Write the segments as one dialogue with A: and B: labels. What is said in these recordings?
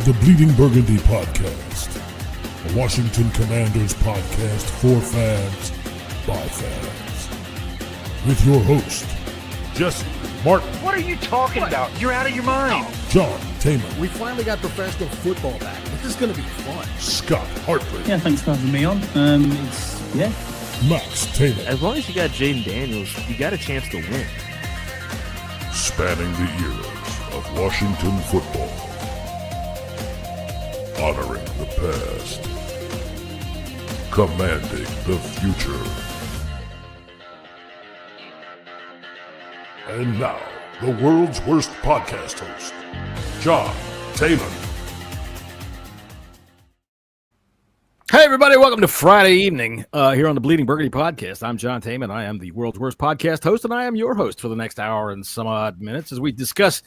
A: the Bleeding Burgundy Podcast, a Washington Commanders podcast for fans, by fans. With your host, Jessy, Martin.
B: What are you talking about? You're out of your mind.
A: John Taman.
C: We finally got professional football back. This is going to be fun.
A: Scott Hartley.
D: Yeah, thanks for having me on.
A: Max Taylor.
B: As long as you got Jayden Daniels, you got a chance to win.
A: Spanning the eras of Washington football. Honoring the past. Commanding the future. And now, the world's worst podcast host, John Taylor.
C: Hey, everybody. Welcome to Friday evening here on the Bleeding Burgundy Podcast. I'm John Taman. I am the world's worst podcast host, and I am your host for the next hour and some odd minutes as we discuss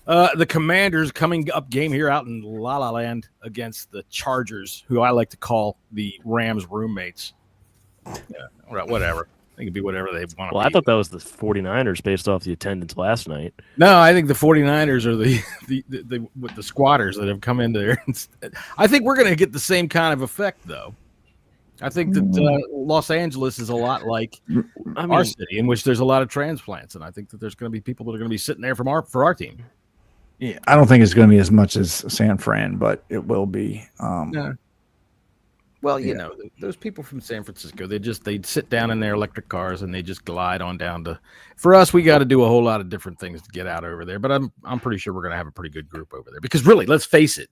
C: the Commanders' coming up game here out in La La Land against the Chargers, who I like to call the Rams' roommates. Yeah, whatever. They can be whatever they want to be.
E: Well, I thought that was the 49ers based off the attendance last night.
C: No, I think the 49ers are the squatters that have come in there. I think we're going to get the same kind of effect, though. I think that Los Angeles is a lot like our city, in which there's a lot of transplants, and I think that there's going to be people that are going to be sitting there for our team.
F: Yeah, I don't think it's going to be as much as San Fran, but it will be.
C: Yeah. Well, you know, those people from San Francisco, they'd sit down in their electric cars and they just glide on down to. For us, we got to do a whole lot of different things to get out over there, but I'm pretty sure we're going to have a pretty good group over there because really, let's face it,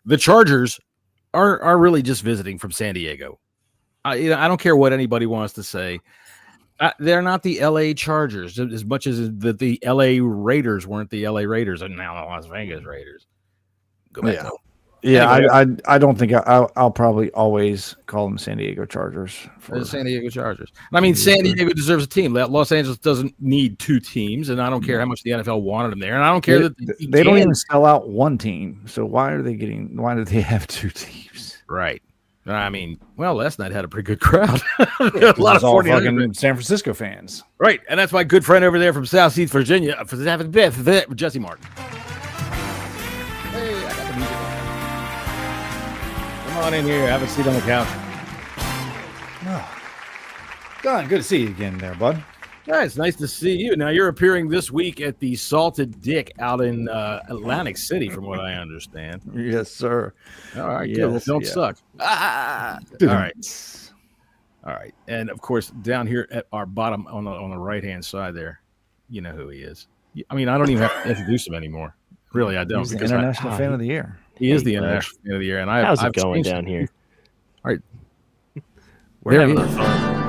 C: the Chargers are really just visiting from San Diego. I don't care what anybody wants to say. They're not the L.A. Chargers as much as the L.A. Raiders weren't the L.A. Raiders and now the Las Vegas Raiders. Go back home.
F: Yeah,
C: anyway,
F: I don't think I'll probably always call them San Diego Chargers.
C: The San Diego Chargers. I mean, San Diego deserves a team. Los Angeles doesn't need two teams, and I don't care how much the NFL wanted them there. And I don't care that
F: they don't even sell out one team. So why do they have two teams?
C: Right. I mean, well, last night had a pretty good crowd. A lot of
F: fucking San Francisco fans.
C: Right, and that's my good friend over there from South East Virginia, Jessy Martin. Hey, I got the music. Come on in here. Have a seat on the couch.
F: Oh. Don, good to see you again there, bud.
C: Yeah, it's nice to see you. Now, you're appearing this week at the Salted Dick out in Atlantic City, from what I understand.
F: Yes, sir.
C: All right, good. Well, don't suck. All right. And, of course, down here at our bottom on the right-hand side there, you know who he is. I mean, I don't even have to introduce him anymore. Really, I don't.
F: He's the International Fan of the Year.
C: He is the International Fan of the Year. And
E: how's it going down here?
C: All right.
E: We're having fun.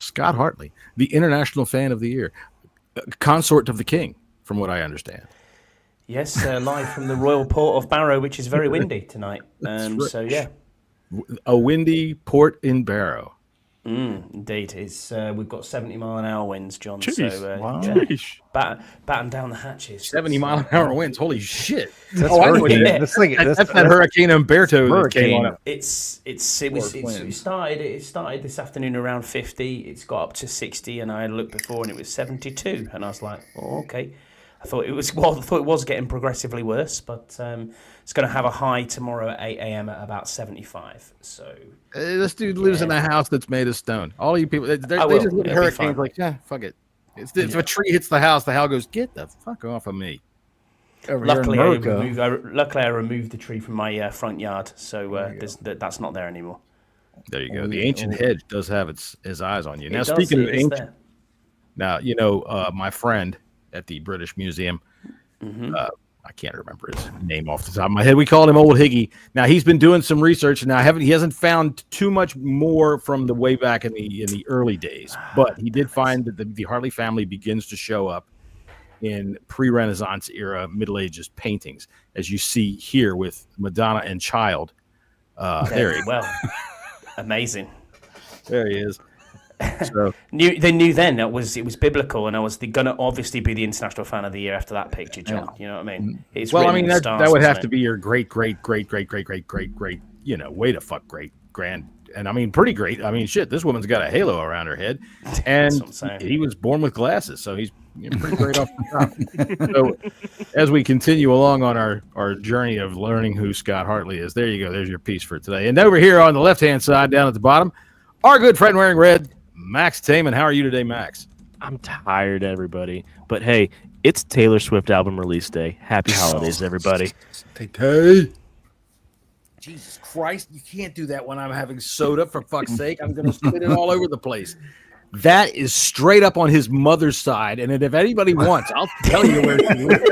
C: Scott Hartley, the International Fan of the Year, consort of the King, from what I understand.
D: Yes, live from the Royal Port of Barrow, which is very windy tonight. So, yeah.
C: A windy port in Barrow.
D: Indeed. We've got 70-mile-an-hour winds, John.
E: Jeez.
D: So,
E: wow.
D: batten down the hatches.
C: 70-mile-an-hour winds. Holy shit.
F: That's
C: hurricane.
F: That's
C: that Hurricane Umberto that came on.
D: It started this afternoon around 50. It's got up to 60, and I had looked before, and it was 72. And I was like, oh, okay. I thought it was getting progressively worse, but it's going to have a high tomorrow at 8 a.m. at about 75. So
C: this dude lives in a house that's made of stone. All you people, they just look at hurricanes like, yeah, fuck it. If a tree hits the house goes, get the fuck off of me.
D: Luckily, I removed the tree from my front yard, so that's not there anymore.
C: There you go. The ancient hedge does have his eyes on you. Now, speaking of ancient, now my friend at the British Museum. I can't remember his name off the top of my head. We called him Old Higgy. Now he's been doing some research, and he hasn't found too much more from the way back in the early days. But he did find that the Hartley family begins to show up in pre-Renaissance era Middle Ages paintings, as you see here with Madonna and Child. There he
D: well, amazing.
C: There he is. So
D: they knew then it was biblical, and I was going to obviously be the International Fan of the Year after that picture, John. You know what I mean? It's
C: that would have to be your great, way to fuck great grand, and I mean pretty great. I mean, shit, this woman's got a halo around her head, and he was born with glasses, so he's Pretty great off the top. So, as we continue along on our journey of learning who Scott Hartley is, there you go. There's your piece for today. And over here on the left-hand side, down at the bottom, our good friend wearing red, Max Taman. How are you today, Max?
E: I'm tired, everybody. But hey, it's Taylor Swift album release day. Happy holidays, everybody.
C: Hey. Jesus Christ, you can't do that when I'm having soda, for fuck's sake. I'm going to spit it all over the place. That is straight up on his mother's side. And if anybody wants, I'll tell you where she lives.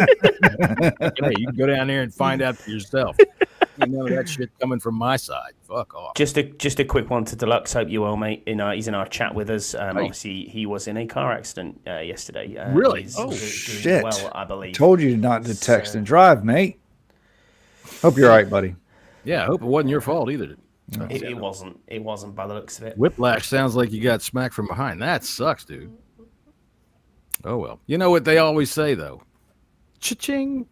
C: Hey, you can go down there and find out for yourself. You know that shit coming from my side. Fuck off.
D: Just a quick one to Deluxe. Hope you well, mate. He's in our chat with us. Obviously, he was in a car accident yesterday.
C: Really?
D: He's
F: Oh,
D: doing
F: shit.
D: well, I believe.
F: Told you not to text and drive, mate. Hope you're all right, buddy.
C: Yeah, I hope it wasn't your fault either.
D: It wasn't. It wasn't by the looks of it.
C: Whiplash sounds like you got smacked from behind. That sucks, dude. Oh, well. You know what they always say, though? Cha-ching.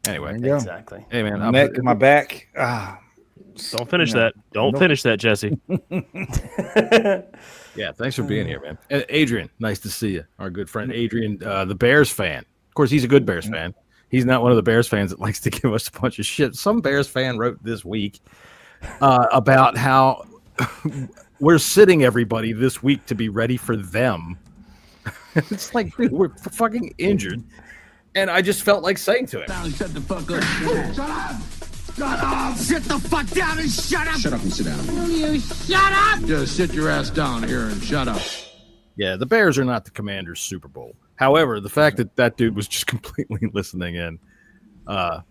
C: Anyway.
D: Exactly.
C: Hey, man.
F: My neck, my back.
E: Don't finish that. Don't finish that, Jesse.
C: Yeah, thanks for being here, man. And Adrian, nice to see you. Our good friend Adrian, the Bears fan. Of course, he's a good Bears fan. He's not one of the Bears fans that likes to give us a bunch of shit. Some Bears fan wrote this week about how we're sitting everybody this week to be ready for them. It's like, dude, we're fucking injured. And I just felt like saying to him,
G: Shut the fuck up. Shut up. Shut up. Sit the fuck down and shut up. Shut up and sit down. You shut up. Just sit your ass down here and shut up.
C: yeah, the Bears are not the Commanders' Super Bowl. However, the fact that that dude was just completely listening in, now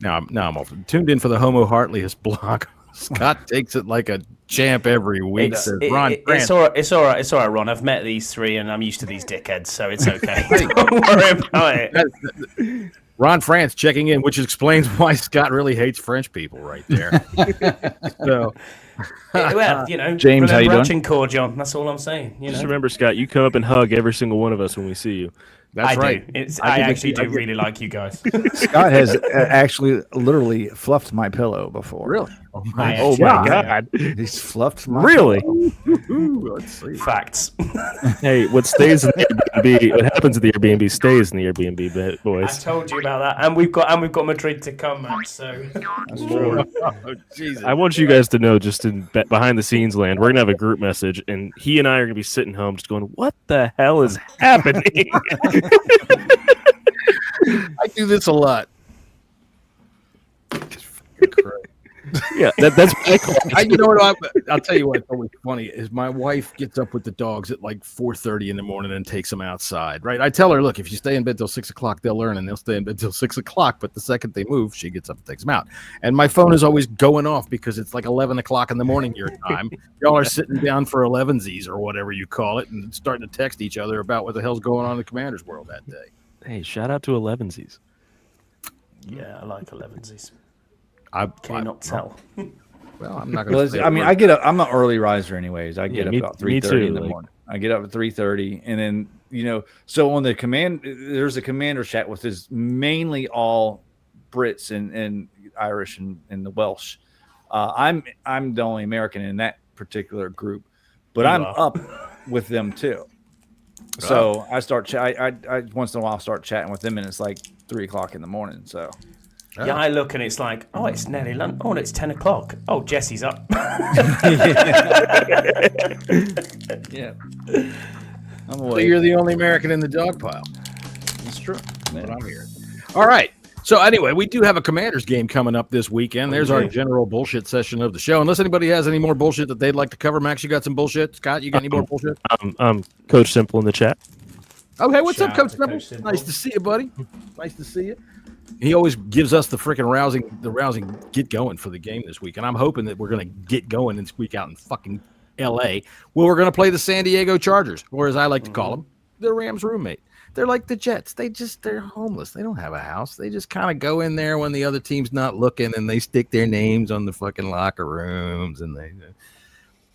C: I'm off. Tuned in for the Homo Hartley's blog. Scott takes it like a champ every week.
D: It's all right, Ron. I've met these three, and I'm used to these dickheads, so it's okay. Don't worry about it.
C: Ron France checking in, which explains why Scott really hates French people right there. So,
D: Well, you know,
F: James, how you doing?
D: Cordion. That's all I'm saying. You know,
E: Just remember, Scott, you come up and hug every single one of us when we see you.
C: that's right.
D: I actually do really like you guys.
F: Scott has actually literally fluffed my pillow before.
C: Really?
E: Oh my God.
F: He's fluffed my
E: Really?
F: pillow.
C: Let's see.
D: Facts.
E: Hey, what stays in the Airbnb, what happens in the Airbnb stays in the Airbnb,
D: I
E: boys.
D: told you about that, and we've got Madrid to come, Matt. So
F: That's true.
C: Oh, Jesus.
E: I want you guys to know, just in behind the scenes land, we're gonna have a group message, and he and I are gonna be sitting home, just going, "What the hell is happening?"
C: I do this a lot.
E: Yeah, that's what I call it.
C: You know what? I'll tell you what's always funny is my wife gets up with the dogs at like 4:30 in the morning and takes them outside. Right? I tell her, look, if you stay in bed till 6 o'clock, they'll learn, and they'll stay in bed till 6 o'clock. But the second they move, she gets up and takes them out. And my phone is always going off because it's like 11 o'clock in the morning your time. Y'all are sitting down for 11sies or whatever you call it, and starting to text each other about what the hell's going on in the Commanders world that day.
E: Hey, shout out to 11sies.
D: yeah, I like 11s.
C: I
D: Can you not tell?
C: Well, I'm not going to.
F: Well, I mean, I get up. I'm an early riser, anyways. I get up
E: me-
F: about
E: me
F: 3:30 in
E: too,
F: the
E: like-
F: morning. I get up at 3:30, and then so on the there's a commander chat with is mainly all Brits and Irish and the Welsh. I'm the only American in that particular group, but I'm up with them too. So I start I once in a while start chatting with them, and it's like 3 o'clock in the morning. So.
D: Yeah, I look and it's like, oh, it's nearly lunch. Oh, it's 10 o'clock. Oh, Jesse's up.
F: Yeah. I'm
C: So
F: awake.
C: you're the only American in the dog pile.
F: That's true.
C: What I'm hearing. All right. So anyway, we do have a Commanders game coming up this weekend. There's our general bullshit session of the show. Unless anybody has any more bullshit that they'd like to cover. Max, you got some bullshit? Scott, you got any more bullshit?
E: Coach Simple in the chat.
C: Okay, what's
D: Shout
C: up,
D: out
C: Coach
D: to
C: Simple?
D: Coach Simple.
C: Nice to see you, buddy. Nice to see you. He always gives us the freaking rousing get going for the game this week. And I'm hoping that we're going to get going this week out in fucking L.A. Well, we're going to play the San Diego Chargers, or as I like to call them, the Rams' roommate. They're like the Jets. They're homeless. They don't have a house. They just kind of go in there when the other team's not looking, and they stick their names on the fucking locker rooms,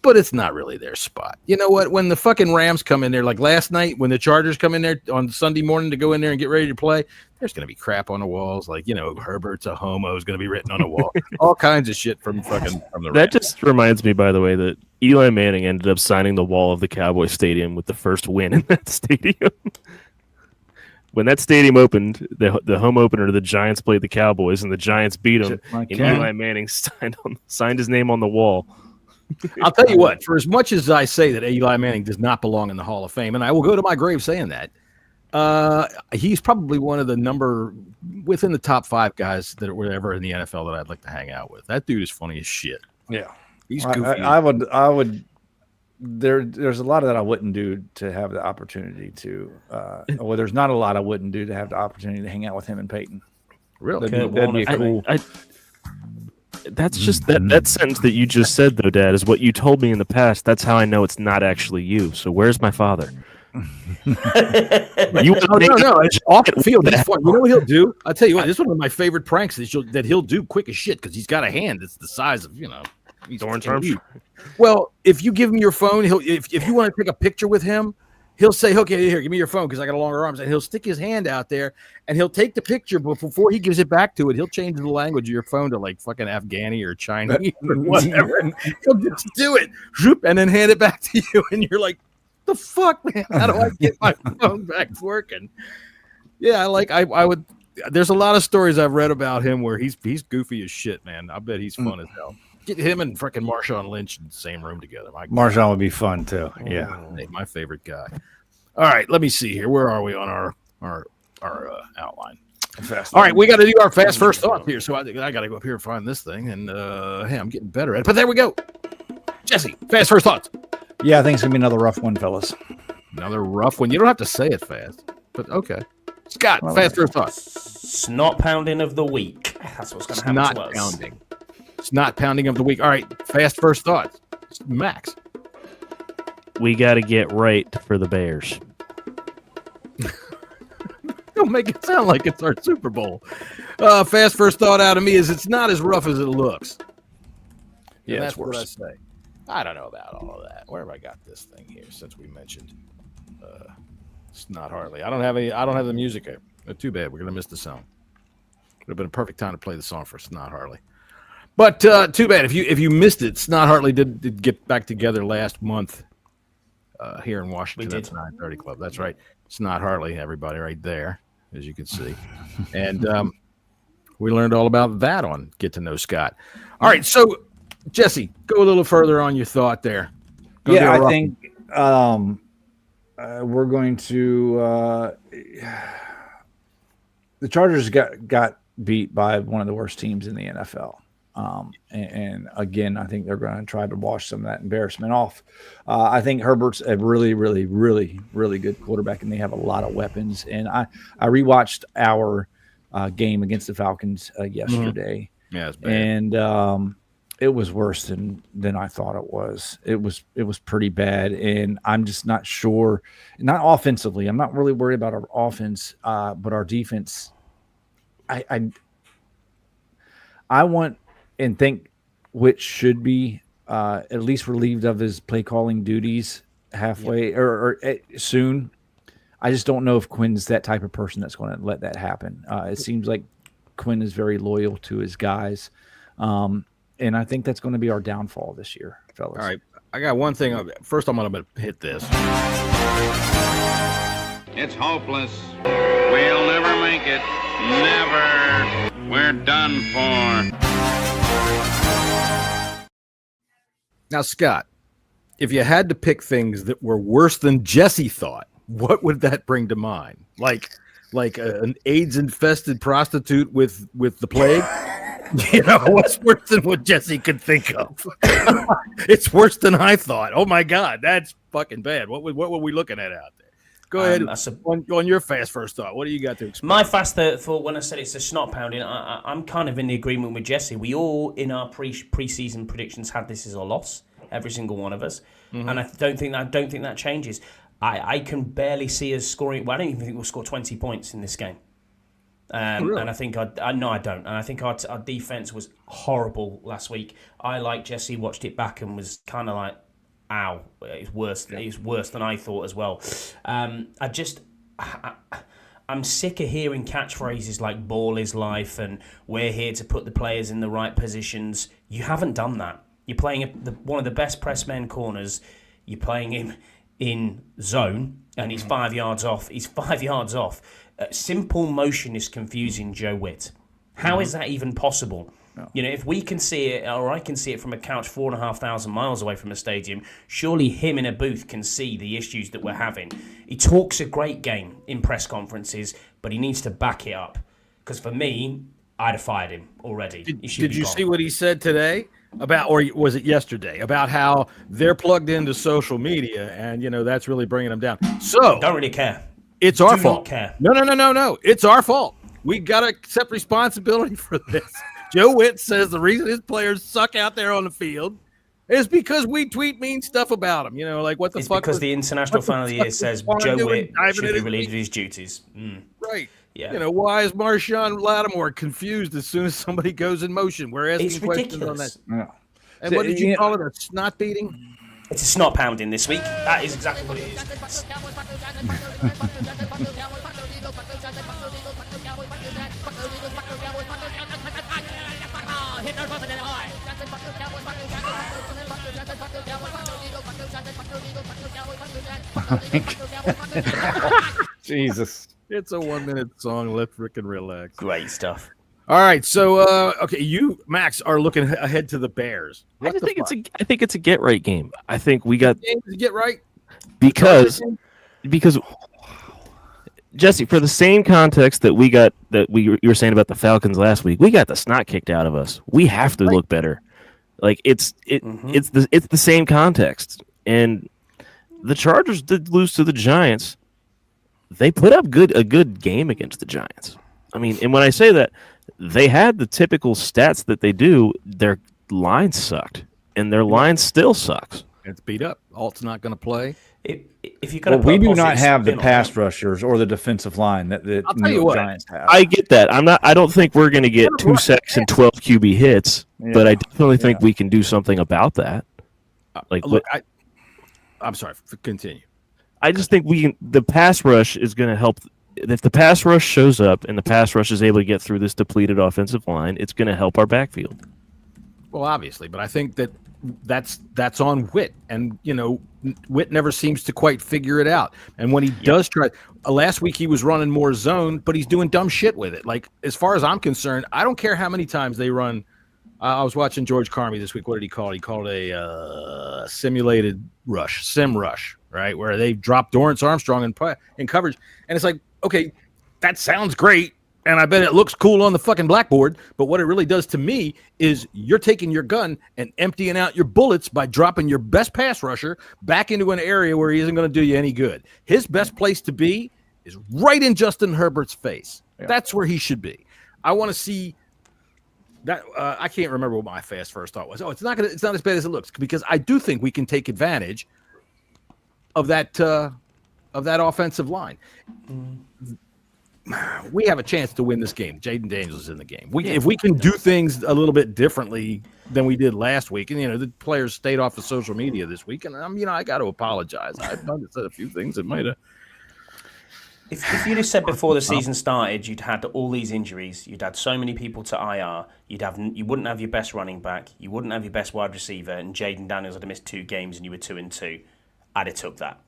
C: but it's not really their spot. You know what? When the fucking Rams come in there, like last night, when the Chargers come in there on Sunday morning to go in there and get ready to play, there's going to be crap on the walls. Like, Herbert's a homo is going to be written on the wall. All kinds of shit from the Rams.
E: That just reminds me, by the way, that Eli Manning ended up signing the wall of the Cowboy Stadium with the first win in that stadium. when that stadium opened, the home opener, the Giants played the Cowboys, and the Giants beat them. And Eli Manning signed his name on the wall.
C: I'll tell you what, for as much as I say that Eli Manning does not belong in the Hall of Fame, and I will go to my grave saying that, he's probably one of the within the top 5 guys that were ever in the NFL that I'd like to hang out with. That dude is funny as shit.
F: Yeah.
C: He's goofy.
F: I would. There's a lot of that I wouldn't do to have the opportunity to. Well, there's not a lot I wouldn't do to have the opportunity to hang out with him and Peyton.
C: Really,
F: that'd be cool.
E: That's just that sentence that you just said, though, Dad, is what you told me in the past. That's how I know it's not actually you. So where's my father?
C: No. It's off the field. That's fun. You know what he'll do? I'll tell you what. This is one of my favorite pranks that he'll do quick as shit because he's got a hand that's the size of He's well, if you give him your phone, if you want to take a picture with him, he'll say, "Okay, here, give me your phone because I got longer arms." And he'll stick his hand out there and he'll take the picture, but before he gives it back to it, he'll change the language of your phone to like fucking Afghani or Chinese or whatever. He'll just do it, and then hand it back to you, and you're like, "The fuck, man? How do I get my phone back working?" Yeah, I would. There's a lot of stories I've read about him where he's goofy as shit, man. I bet he's fun as hell. Get him and freaking Marshawn Lynch in the same room together.
F: Marshawn would be fun too. Yeah,
C: my favorite guy. All right, let me see here. Where are we on our outline? All right, we got to do our fast first thoughts here. So I got to go up here and find this thing. And hey, I'm getting better at it. But there we go. Jesse, fast first thoughts.
F: Yeah, I think it's gonna be another rough one, fellas.
C: Another rough one. You don't have to say it fast, but okay. Scott, fast first thoughts.
D: Snot pounding of the week. That's what's going to happen to us.
C: Pounding. Snot pounding of the week. All right, fast first thoughts. Max.
E: We got to get right for the Bears.
C: Don't make it sound like it's our Super Bowl. Fast first thought out of me is it's not as rough as it looks. Yeah, that's what I say. I don't know about all of that. Where have I got this thing here? Since we mentioned Snot Hartley, I don't have the music here. Too bad. We're gonna miss the song. Would have been a perfect time to play the song for Snot Hartley. But too bad if you missed it. Snot Hartley did get back together last month here in Washington at the 930 Club. That's right. Snot Hartley, everybody, right there, as you can see. And we learned all about that on Get to Know Scott. All right, so Jesse, go a little further on your thought there.
F: I think we're going to the Chargers got beat by one of the worst teams in the NFL. And again, I think they're going to try to wash some of that embarrassment off. I think Herbert's a really, really, really, really good quarterback, and they have a lot of weapons. And I rewatched our game against the Falcons yesterday.
C: Yeah, it's bad.
F: And it was worse than I thought it was. It was pretty bad, and I'm just not sure. Not offensively, I'm not really worried about our offense, but our defense. I want and think Which should be at least relieved of his play calling duties halfway or soon. I just don't know if Quinn's that type of person that's going to let that happen. It seems like Quinn is very loyal to his guys. And I think that's going to be our downfall this year, fellas.
C: All right. I got one thing. First, I'm going to hit this.
H: It's hopeless. We'll never make it. Never. We're done for.
C: Now, Scott, if you had to pick things that were worse than Jesse thought, what would that bring to mind? Like an AIDS-infested prostitute with the plague? You know, what's worse than what Jesse could think of? It's worse than I thought. Oh, my God, that's fucking bad. What were we looking at out there? Go ahead. On your fast first thought, what do you got to explain?
D: My fast thought, when I said it's a snot pounding, I'm kind of in the agreement with Jesse. We all, in our pre-season predictions, had this as a loss, every single one of us. Mm-hmm. And I don't think that changes. I can barely see us scoring. Well, I don't even think we'll score 20 points in this game. Really? And I think no, I don't. And I think our defense was horrible last week. I, like Jesse, watched it back and was kind of like, ow, it's worse. Yeah. It's worse than I thought as well. I'm sick of hearing catchphrases like "ball is life" and "we're here to put the players in the right positions." You haven't done that. You're playing one of the best press men corners. You're playing him in zone, and he's 5 yards off. He's 5 yards off. simple motion is confusing Joe Witt. How is that even possible? No. You know, if we can see it, or I can see it from a couch 4,500 miles away from a stadium, surely him in a booth can see the issues that we're having. He talks a great game in press conferences, but he needs to back it up. Because for me, I'd have fired him already.
C: Did you see what he said today about, or was it yesterday, about how they're plugged into social media and, you know, that's really bringing them down? So
D: don't really care.
C: It's our fault.
D: Not care.
C: No. It's our fault. We got to accept responsibility for this. Joe Witt says the reason his players suck out there on the field is because we tweet mean stuff about them. You know, like what the fuck?
D: It's because the International Fan of the Year says Joe Witt should be relieved of his duties.
C: Right. Yeah. You know, why is Marshawn Lattimore confused as soon as somebody goes in motion? We're asking questions on that. Yeah. And what did you call it? A snot beating?
D: It's a snot pounding this week. That is exactly what it is.
F: Jesus.
C: It's a 1-minute song. Let's frickin' relax.
D: Great stuff.
C: All right, so okay, you Max are looking ahead to the Bears.
E: I think it's a get right game. I think we got
C: get right
E: because Jesse, for the same context that you were saying about the Falcons last week, we got the snot kicked out of us. We have to look better. Like it's the same context. And the Chargers did lose to the Giants. They put up a good game against the Giants. I mean, and when I say that, they had the typical stats that they do. Their line sucked, and their line still sucks.
C: It's beat up. Alt's not going to play.
D: If you got,
F: we do not have the pass rushers or the defensive line that the New York Giants have.
E: I get that. I don't think we're going to get 2 sacks and 12 QB hits, but I definitely think we can do something about that.
C: Look, I'm sorry. Continue.
E: I just think the pass rush is going to help. If the pass rush shows up and the pass rush is able to get through this depleted offensive line, it's going to help our backfield.
C: Well, obviously, but I think that's on Witt, and you know, Witt never seems to quite figure it out. And when he does try, last week he was running more zone, but he's doing dumb shit with it. Like, as far as I'm concerned, I don't care how many times they run. I was watching George Carmi this week. What did he call it? He called it a simulated rush, sim rush, right? Where they drop Dorrance Armstrong in coverage. And it's like, okay, that sounds great. And I bet it looks cool on the fucking blackboard. But what it really does to me is you're taking your gun and emptying out your bullets by dropping your best pass rusher back into an area where he isn't going to do you any good. His best place to be is right in Justin Herbert's face. Yeah. That's where he should be. I want to see that. I can't remember what my first thought was. It's not as bad as it looks, because I do think we can take advantage of that offensive line. We have a chance to win this game. Jayden Daniels is in the game. If we can do things a little bit differently than we did last week, and you know, the players stayed off of social media this week, and I got to apologize. I've said a few things that might have.
D: If you'd have said before the season started, you'd had all these injuries, you'd had so many people to IR, you wouldn't have your best running back, you wouldn't have your best wide receiver, and Jayden Daniels had missed 2 games, and you were 2-2. I'd have took that.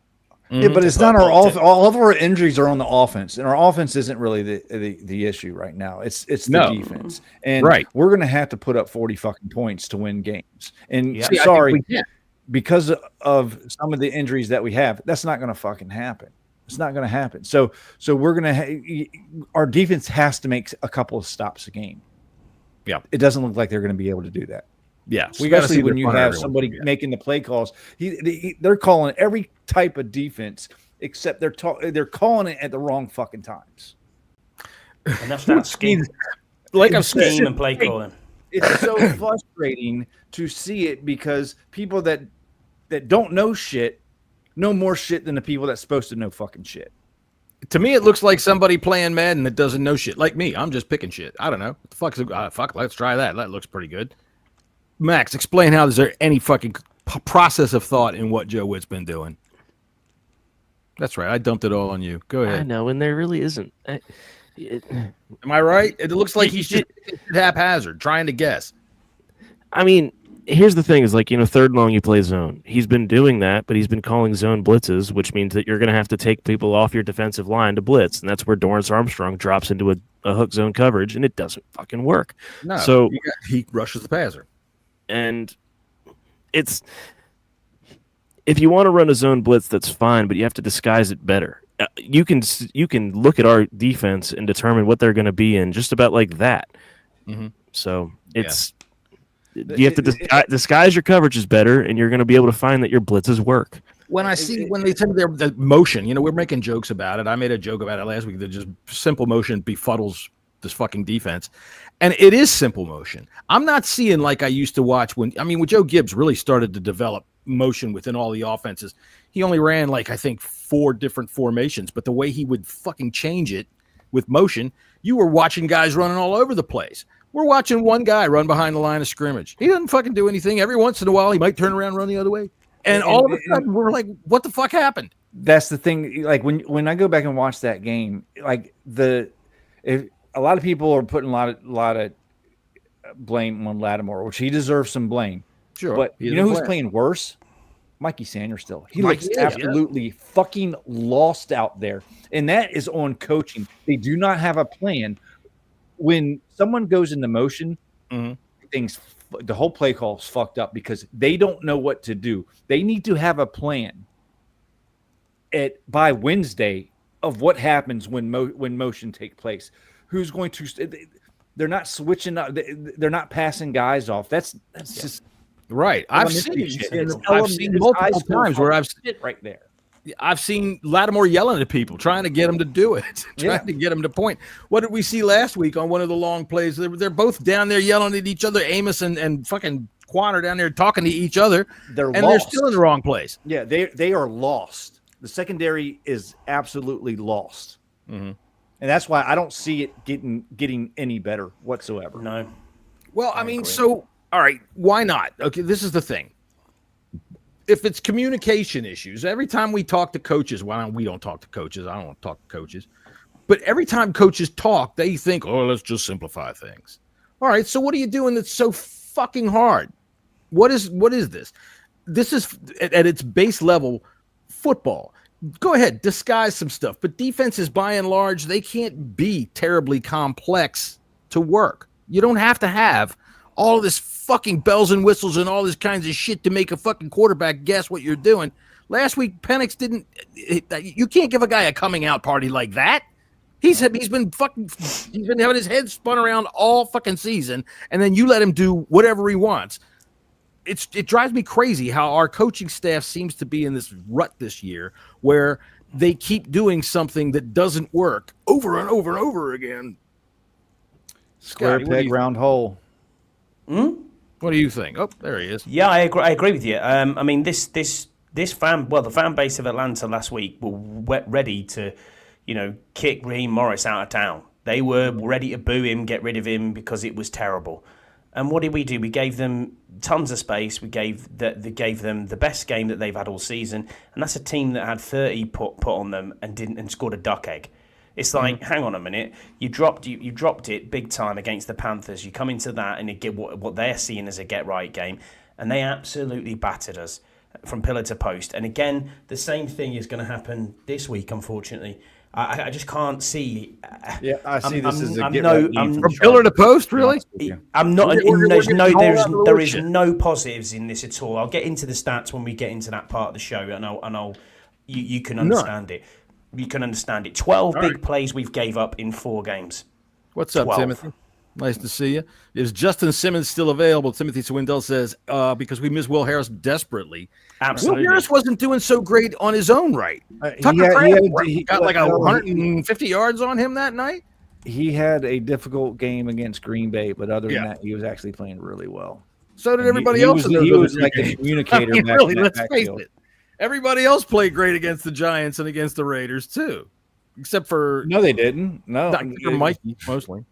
F: Yeah, but it's not all of our injuries are on the offense, and our offense isn't really the issue right now. It's the defense, and we're going to have to put up 40 fucking points to win games. And because of some of the injuries that we have, that's not going to fucking happen. It's not going to happen. So we're going to our defense has to make a couple of stops a game.
C: Yeah,
F: it doesn't look like they're going to be able to do that.
C: Yeah,
F: especially when you have somebody making the play calls. They're calling every type of defense, except they're calling it at the wrong fucking times.
D: And that's not scheme.
F: Like I'm
D: scheme and play calling.
F: It's so frustrating to see it, because people that don't know shit know more shit than the people that's supposed to know fucking shit.
C: To me, it looks like somebody playing Madden that doesn't know shit. Like me, I'm just picking shit. I don't know. What the fuck, let's try that. That looks pretty good. Max, explain how is there any fucking process of thought in what Joe Witt's been doing? That's right. I dumped it all on you. Go ahead.
E: I know, and there really isn't.
C: Am I right? It looks like he's just haphazard, trying to guess.
E: I mean, here's the thing: is like third and long you play zone. He's been doing that, but he's been calling zone blitzes, which means that you're going to have to take people off your defensive line to blitz, and that's where Dorrance Armstrong drops into a hook zone coverage, and it doesn't fucking work.
C: No,
E: so
C: he rushes the passer,
E: and it's if you want to run a zone blitz, that's fine, but you have to disguise it better. You can look at our defense and determine what they're going to be in just about like that.
C: Mm-hmm.
E: So it's. You have to disguise your coverages better, and you're going to be able to find that your blitzes work.
C: When they tell me the motion, we're making jokes about it. I made a joke about it last week that just simple motion befuddles this fucking defense. And it is simple motion. I'm not seeing like I used to watch when Joe Gibbs really started to develop motion within all the offenses. He only ran like, I think, 4 different formations, but the way he would fucking change it with motion, you were watching guys running all over the place. We're watching one guy run behind the line of scrimmage. He doesn't fucking do anything. Every once in a while, he might turn around and run the other way. And all of a sudden, we're like, what the fuck happened?
F: That's the thing. Like when I go back and watch that game, like if a lot of people are putting a lot of blame on Lattimore, which he deserves some blame.
C: Sure.
F: But who's playing worse? Mikey Sanders still. He looks absolutely fucking lost out there. And that is on coaching. They do not have a plan. When someone goes into motion, the whole play call is fucked up because they don't know what to do. They need to have a plan by Wednesday of what happens when motion takes place. Who's going to? They're not switching up. They're not passing guys off. That's just
C: right. I've seen multiple times where I've
F: sit right there.
C: I've seen Lattimore yelling at people, trying to get them to do it, trying to get them to point. What did we see last week on one of the long plays? They're both down there yelling at each other. Amos and fucking Quan are down there talking to each other. They're still in the wrong place.
F: Yeah, they are lost. The secondary is absolutely lost.
C: Mm-hmm.
F: And that's why I don't see it getting any better whatsoever.
D: No.
C: Well, so, all right, why not? Okay, this is the thing. If it's communication issues, every time we talk to coaches, we don't talk to coaches. I don't want to talk to coaches. But every time coaches talk, they think, let's just simplify things. All right, so what are you doing that's so fucking hard? What is this? This is, at its base level, football. Go ahead, disguise some stuff. But defenses, by and large, they can't be terribly complex to work. You don't have to have all of this fucking bells and whistles and all this kinds of shit to make a fucking quarterback guess what you're doing. Last week, Penix didn't. You can't give a guy a coming out party like that. He's been having his head spun around all fucking season, and then you let him do whatever he wants. It drives me crazy how our coaching staff seems to be in this rut this year, where they keep doing something that doesn't work over and over and over again.
F: Square peg, round hole.
C: What do you think? Oh, there he is.
D: Yeah, I agree with you. The fan base of Atlanta last week were ready to, kick Raheem Morris out of town. They were ready to boo him, get rid of him because it was terrible. And what did we do? We gave them tons of space. We gave them the best game that they've had all season, and that's a team that had 30 put on them and scored a duck egg. It's like, hang on a minute, you dropped it big time against the Panthers. You come into that and you get what they're seeing as a get-right game, and they absolutely battered us from pillar to post. And again, the same thing is going to happen this week, unfortunately. I just can't see.
F: Yeah, I see this as a
C: from pillar to post, really?
D: I'm not. There is no positives in this at all. I'll get into the stats when we get into that part of the show, and you can understand it. You can understand it. 12 big plays we've gave up in 4 games.
C: What's up, 12. Timothy? Nice to see you. Is Justin Simmons still available? Timothy Swindell says, because we miss Will Harris desperately.
D: Absolutely.
C: Will Harris wasn't doing so great on his own right. He got like 150 yards on him that night.
F: He had a difficult game against Green Bay, but other than that, he was actually playing really well.
C: So did everybody else.
F: He was like a communicator.
C: Let's face it. Everybody else played great against the Giants and against the Raiders too, except for
F: they didn't. No,
C: for Mikey mostly.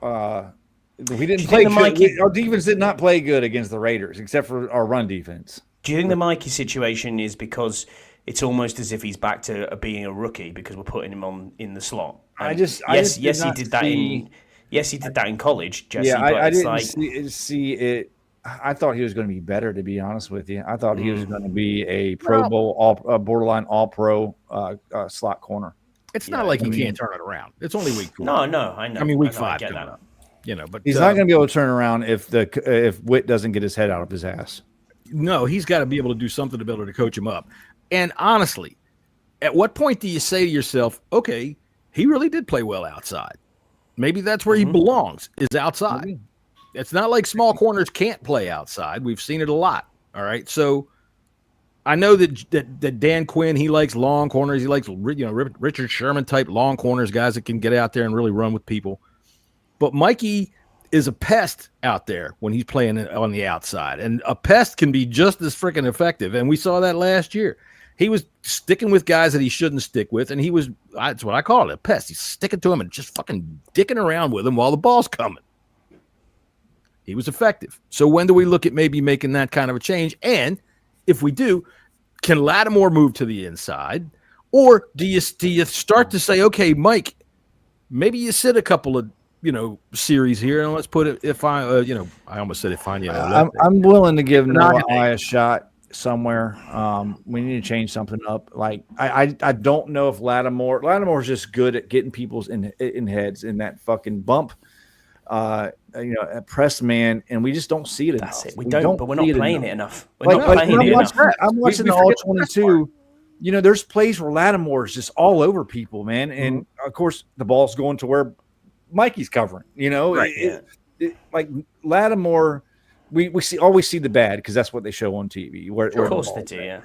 F: We didn't play good. Our defense did not play good against the Raiders, except for our run defense.
D: Do you think the Mikey situation is because it's almost as if he's back to being a rookie because we're putting him in the slot? And he did that in college. Jessy,
F: yeah,
D: but
F: I didn't see it I thought he was going to be better, to be honest with you. I thought he was going to be a Pro Bowl, borderline All-Pro slot corner.
C: It's not like he can't turn it around. It's only week 4.
D: No, I know.
C: I mean, week 5.
D: I get that.
C: But
F: he's not going to be able to turn around if Witt doesn't get his head out of his ass.
C: No, he's got to be able to do something to be able to coach him up. And honestly, at what point do you say to yourself, okay, he really did play well outside? Maybe that's where he belongs, is outside. Mm-hmm. It's not like small corners can't play outside. We've seen it a lot. All right. So I know that Dan Quinn, he likes long corners. He likes, Richard Sherman type long corners, guys that can get out there and really run with people. But Mikey is a pest out there when he's playing on the outside. And a pest can be just as freaking effective. And we saw that last year. He was sticking with guys that he shouldn't stick with. And that's what I call it, a pest. He's sticking to him and just fucking dicking around with him while the ball's coming. He was effective. So when do we look at maybe making that kind of a change? And if we do, can Lattimore move to the inside? Or do you start to say, okay, Mike, maybe you sit a couple of, series here, and let's put it, I almost said
F: I'm willing to give Noah a shot somewhere. We need to change something up. Like, I don't know if Lattimore's just good at getting people's in heads in that fucking bump. A press man, and we just don't see it enough.
D: That's it. We don't, but we're not playing it enough.
F: I'm watching the All-22. There's plays where Lattimore is just all over people, man. And of course, the ball's going to where Mikey's covering. Right, like Lattimore, we always see the bad because that's what they show on TV.
D: Of course they do. Yeah.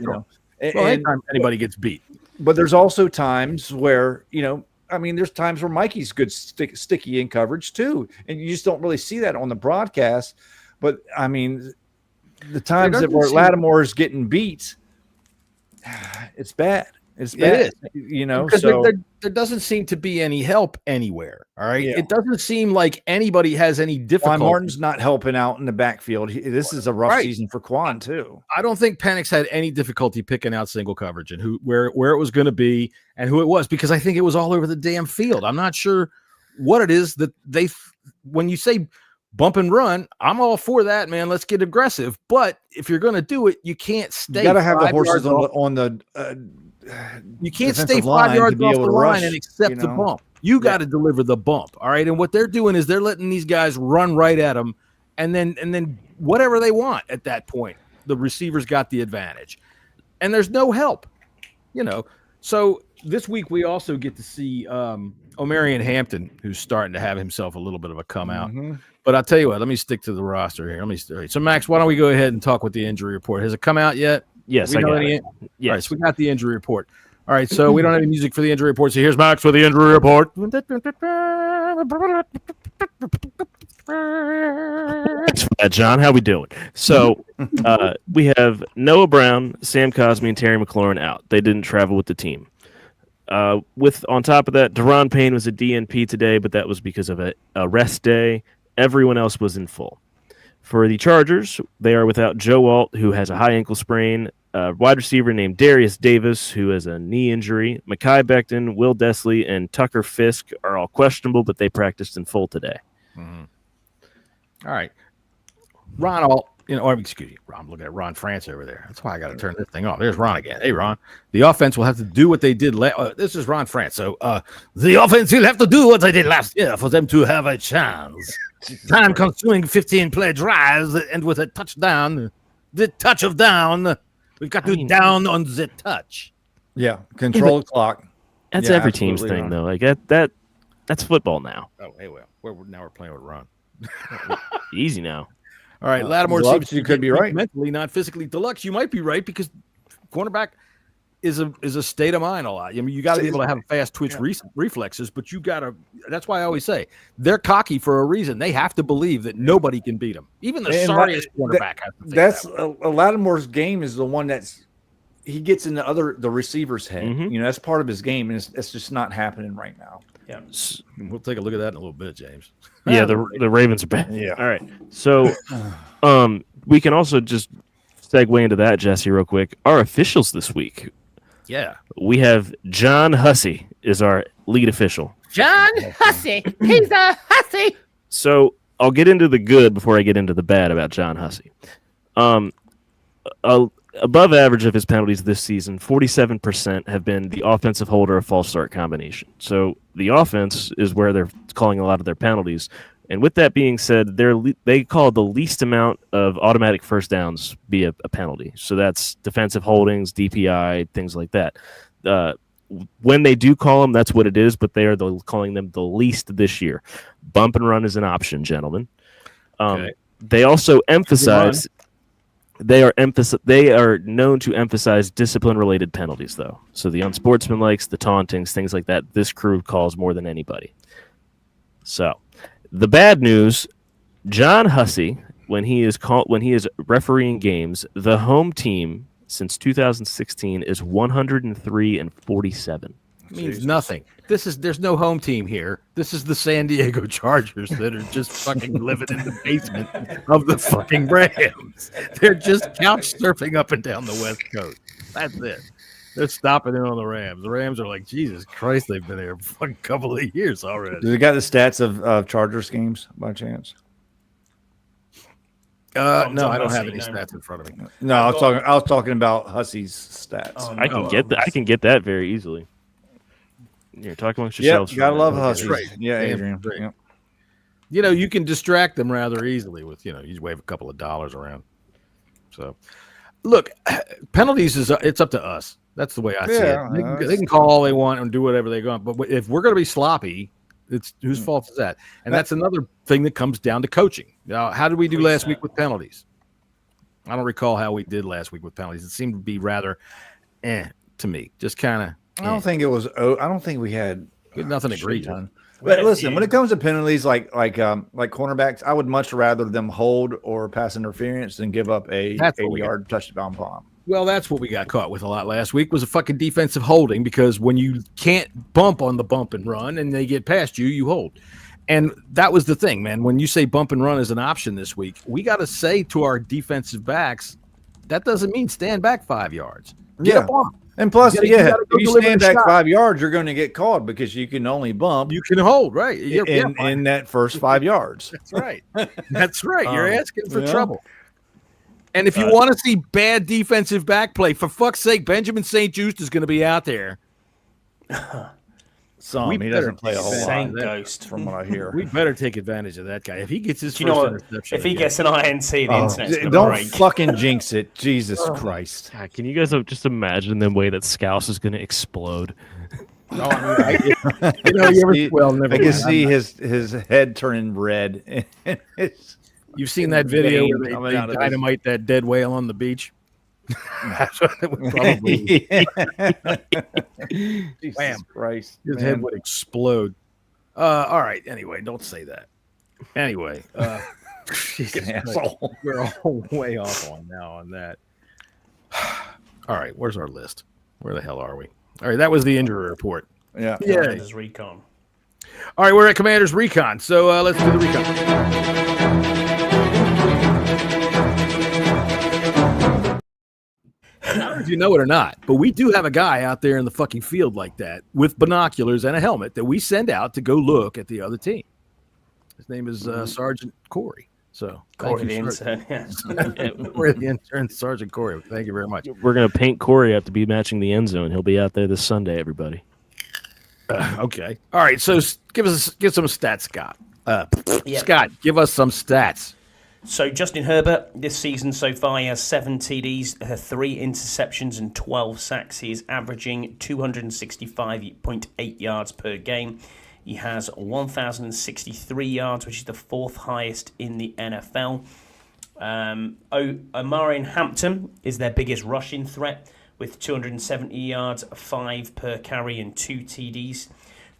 C: Anytime anybody gets beat,
F: but there's also times where there's times where Mikey's good sticky in coverage too, and you just don't really see that on the broadcast. But I mean, the times that where Lattimore is getting beat, it's bad. It's bad.
C: It is. Because there doesn't seem to be any help anywhere. All right, it doesn't seem like anybody has any difficulty.
F: Quan Martin's not helping out in the backfield. This is a rough season for Quan too.
C: I don't think Penix had any difficulty picking out single coverage and where it was going to be and who it was, because I think it was all over the damn field. I'm not sure what it is that when you say bump and run, I'm all for that, man. Let's get aggressive. But if you're going to do it, you can't stay.
F: You got to have the horses on the.
C: You can't stay 5 yards off the line and accept the bump. You got to deliver the bump. All right. And what they're doing is they're letting these guys run right at them. And then whatever they want at that point, the receivers got the advantage. And there's no help, So this week we also get to see Omarion Hampton, who's starting to have himself a little bit of a come out. Mm-hmm. But I'll tell you what, let me stick to the roster here. So Max, why don't we go ahead and talk with the injury report? Has it come out yet?
E: Yes, I got it.
C: Yes. All right, so we got the injury report. All right, so we don't have any music for the injury report. So here's Max with the injury report.
E: Thanks for that, John. How we doing? So we have Noah Brown, Sam Cosmi, and Terry McLaurin out. They didn't travel with the team. On top of that, Deron Payne was a DNP today, but that was because of a rest day. Everyone else was in full. For the Chargers, they are without Joe Alt, who has a high ankle sprain, a wide receiver named Darius Davis, who has a knee injury. Mekhi Becton, Will Desley, and Tucker Fisk are all questionable, but they practiced in full today.
C: Mm-hmm. All right. Ron Alt, excuse me, Ron, look at Ron France over there. That's why I got to turn this thing off. There's Ron again. Hey, Ron. The offense will have to do what they did. This is Ron France. So the offense will have to do what they did last year for them to have a chance. Time-consuming 15-play drives, and with a touchdown, the touch of down, we've got to down on the touch.
F: Yeah, control the clock.
E: That's every team's thing, though. Like that's football now.
C: Oh, hey, well, we're playing with Ron.
E: Easy now.
C: All right, Lattimore
F: seems you could be right.
C: Mentally, not physically deluxe. You might be right because cornerback is a state of mind a lot. I mean, you got to be able to have fast twitch reflexes, but you got to. That's why I always say they're cocky for a reason. They have to believe that nobody can beat them. Even the sorriest cornerback has to think
F: that's
C: that
F: a Lattimore's game is the one he gets in the receiver's head.
E: Mm-hmm.
F: That's part of his game, and it's just not happening right now.
D: Yeah,
C: we'll take a look at that in a little bit, James.
E: Yeah, the Ravens are bad.
F: Yeah.
E: All right. So, we can also just segue into that, Jesse, real quick. Our officials this week.
C: Yeah.
E: We have John Hussey is our lead official.
I: John Hussey. He's a hussy.
E: So I'll get into the good before I get into the bad about John Hussey. Above average of his penalties this season, 47% have been the offensive hold or a false start combination. So the offense is where they're calling a lot of their penalties. And with that being said, they call the least amount of automatic first downs be a penalty. So that's defensive holdings, DPI, things like that. When they do call them, that's what it is, but they are calling them the least this year. Bump and run is an option, gentlemen. Okay. They also emphasize they are known to emphasize discipline-related penalties, though. So the unsportsmanlikes, the tauntings, things like that, this crew calls more than anybody. So the bad news, John Hussey, when he is refereeing games, the home team since 2016 is 103-47.
C: Means nothing. There's no home team here. This is the San Diego Chargers that are just fucking living in the basement of the fucking Rams. They're just couch surfing up and down the West Coast. That's it. They're stopping in on the Rams. The Rams are like, Jesus Christ, they've been there for a couple of years already.
F: Do they got the stats of Chargers games by chance?
C: No, I don't have any stats in front of me.
F: No, I was talking about Hussey's stats.
E: I can get that very easily. You're talking amongst yourselves.
F: Yeah, gotta love Hussey.
C: Right.
F: Yeah, Adrian. Yep.
C: You know, you can distract them rather easily with, you wave a couple of dollars around. So, look, penalties it's up to us. That's the way I see it. They can call all they want and do whatever they want. But if we're going to be sloppy, it's whose fault is that? And that's another thing that comes down to coaching. Now, how did we do last week with penalties? I don't recall how we did last week with penalties. It seemed to be rather to me. Just kind of.
F: I don't think it was. I don't think we had
C: nothing agreed on.
F: But listen, when it comes to penalties like cornerbacks, I would much rather them hold or pass interference than give up a 8-yard touchdown bomb.
C: Well, that's what we got caught with a lot last week was a fucking defensive holding because when you can't bump on the bump and run and they get past you, you hold. And that was the thing, man. When you say bump and run is an option this week, we got to say to our defensive backs, that doesn't mean stand back 5 yards. Get a bump.
F: And plus, if you stand back 5 yards, you're going to get called because you can only bump.
C: You can hold, right?
F: In that first 5 yards.
C: That's right. That's right. You're asking for trouble. And if you want to see bad defensive back play, for fuck's sake, Benjamin St. Just is going to be out there.
F: He doesn't play a whole lot.
D: Ghost,
F: from what I hear.
C: We better take advantage of that guy. If he gets his first interception.
D: If he gets an INT, the internet's going to break.
F: Don't fucking jinx it. Jesus Christ.
E: God, can you guys just imagine the way that Scouse is going to explode?
F: I can see his head turning red.
C: You've seen that video where they dynamite that dead whale on the beach? That's what it would probably be.
F: Jesus Christ.
C: His head would explode. All right. Anyway, don't say that. Anyway,
F: asshole.
C: We're all way off on that. All right. Where's our list? Where the hell are we? All right. That was the injury report.
F: Yeah.
D: Commander's Recon.
C: All right. We're at Commander's Recon. So let's do the recon. I don't know if you know it or not, but we do have a guy out there in the fucking field like that with binoculars and a helmet that we send out to go look at the other team. His name is Sergeant Corey. So
D: Corey the intern.
C: Corey the intern, Sergeant Corey. Thank you very much.
E: We're going to paint Corey up to be matching the end zone. He'll be out there this Sunday, everybody.
C: Okay. All right. So give some stats, Scott. Scott, give us some stats.
D: So Justin Herbert, this season so far, he has 7 TDs, 3 interceptions and 12 sacks. He is averaging 265.8 yards per game. He has 1,063 yards, which is the 4th highest in the NFL. Omarion Hampton is their biggest rushing threat with 270 yards, 5 per carry and 2 TDs.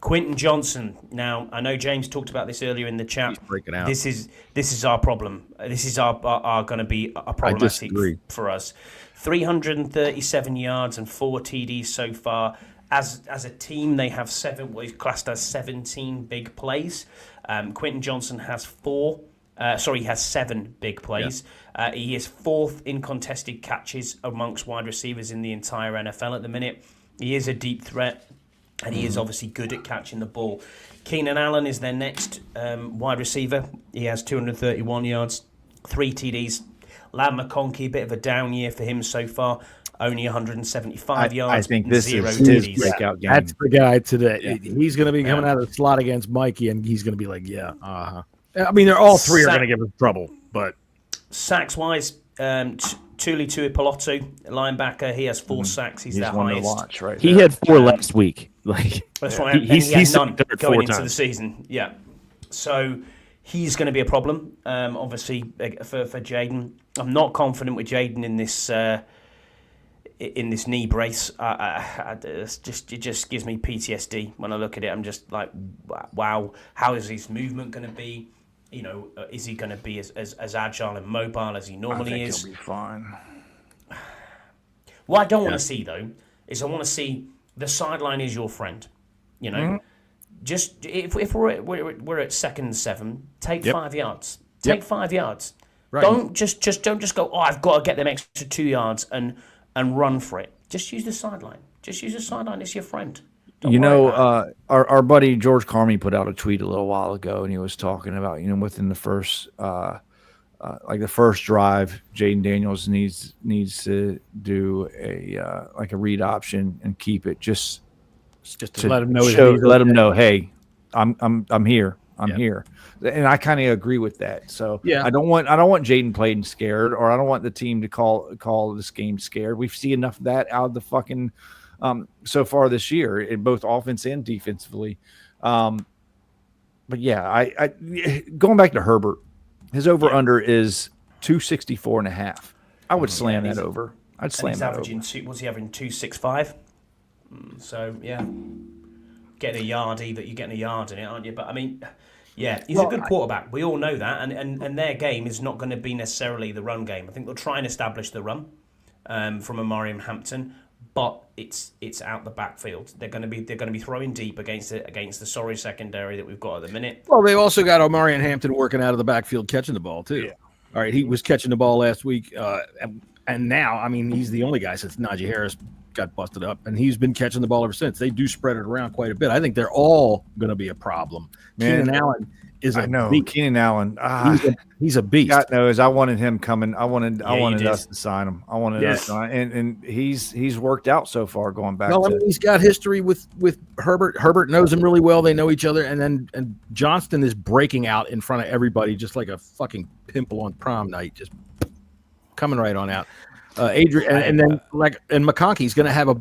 D: Quentin Johnson. Now, I know James talked about this earlier in the chat.
C: He's breaking out.
D: This is our problem. This is our going to be a problematic for us. 337 yards and 4 TDs so far. As a team, they have 7. What is classed as 17 big plays. Quentin Johnson has 7 big plays. Yeah. He is 4th in contested catches amongst wide receivers in the entire NFL at the minute. He is a deep threat. and he is obviously good at catching the ball. Keenan Allen is their next wide receiver. He has 231 yards, 3 TDs. Lad McConkey, a bit of a down year for him so far. Only 175 yards.
F: I think this
D: zero
F: is his
D: TDs.
F: breakout game.
C: That's the guy today.
F: Yeah.
C: He's going to be coming out of the slot against Mikey, and he's going to be like, I mean, they're all three are going to give us trouble, but
D: sacks-wise, Tuli Tuipulotu, linebacker, he has 4 sacks. He's their
F: one to
D: highest.
F: watch right
E: He
F: there.
E: had 4 last week. Like
D: That's right.
E: he's
D: He had none
E: third
D: going
E: 4
D: into the
E: times.
D: season. Yeah. So he's going to be a problem, obviously, for Jayden. I'm not confident with Jayden in this knee brace. It just gives me PTSD when I look at it. I'm just like, wow, how is his movement going to be? You know, is he going to be as agile and mobile as he normally is?
F: He'll be fine.
D: What I don't want to see, though, is I want to see the sideline is your friend. You know, just if we're at 2nd and 7, take 5 yards. Take 5 yards.
C: Right.
D: Don't just go, oh, I've got to get them extra 2 yards and run for it. Just use the sideline. Just use the sideline as your friend. Don't
F: You
D: worry
F: know,
D: about it.
F: our buddy George Carmy put out a tweet a little while ago, and he was talking about, within the first the first drive, Jayden Daniels needs to do a read option and keep it just
C: to let him know.
F: Let him know, hey, I'm here. I'm here. And I kind of agree with that. So
C: yeah,
F: I don't want Jayden playing scared, or I don't want the team to call this game scared. We've seen enough of that out of the fucking so far this year, in both offense and defensively. But yeah, I going back to Herbert, his over under is 264.5. I would slam that over. I'd slam
D: he's
F: that
D: averaging
F: over.
D: what's he averaging? 265. So yeah, getting a yard either. You're getting a yard in it, aren't you? But I mean, yeah, he's a good quarterback. We all know that, and their game is not going to be necessarily the run game. I think they'll try and establish the run from Amari Hampton, but it's out the backfield. They're going to be throwing deep against the sorry secondary that we've got at the minute.
C: Well, they've also got Omari and Hampton working out of the backfield catching the ball too. Yeah. All right, he was catching the ball last week, and now, I mean, he's the only guy since Najee Harris got busted up, and he's been catching the ball ever since. They do spread it around quite a bit. I think they're all going to be a problem. Keenan Allen is a beast.
F: Keenan Allen,
C: he's a beast.
F: God knows, I wanted him coming. I wanted us to sign him. I wanted us to sign, and he's worked out so far. Going back,
C: I mean, he's got history with Herbert. Herbert knows him really well. They know each other, and Johnston is breaking out in front of everybody, just like a fucking pimple on prom night, just coming right on out. Adrian, and then McConkey's going to have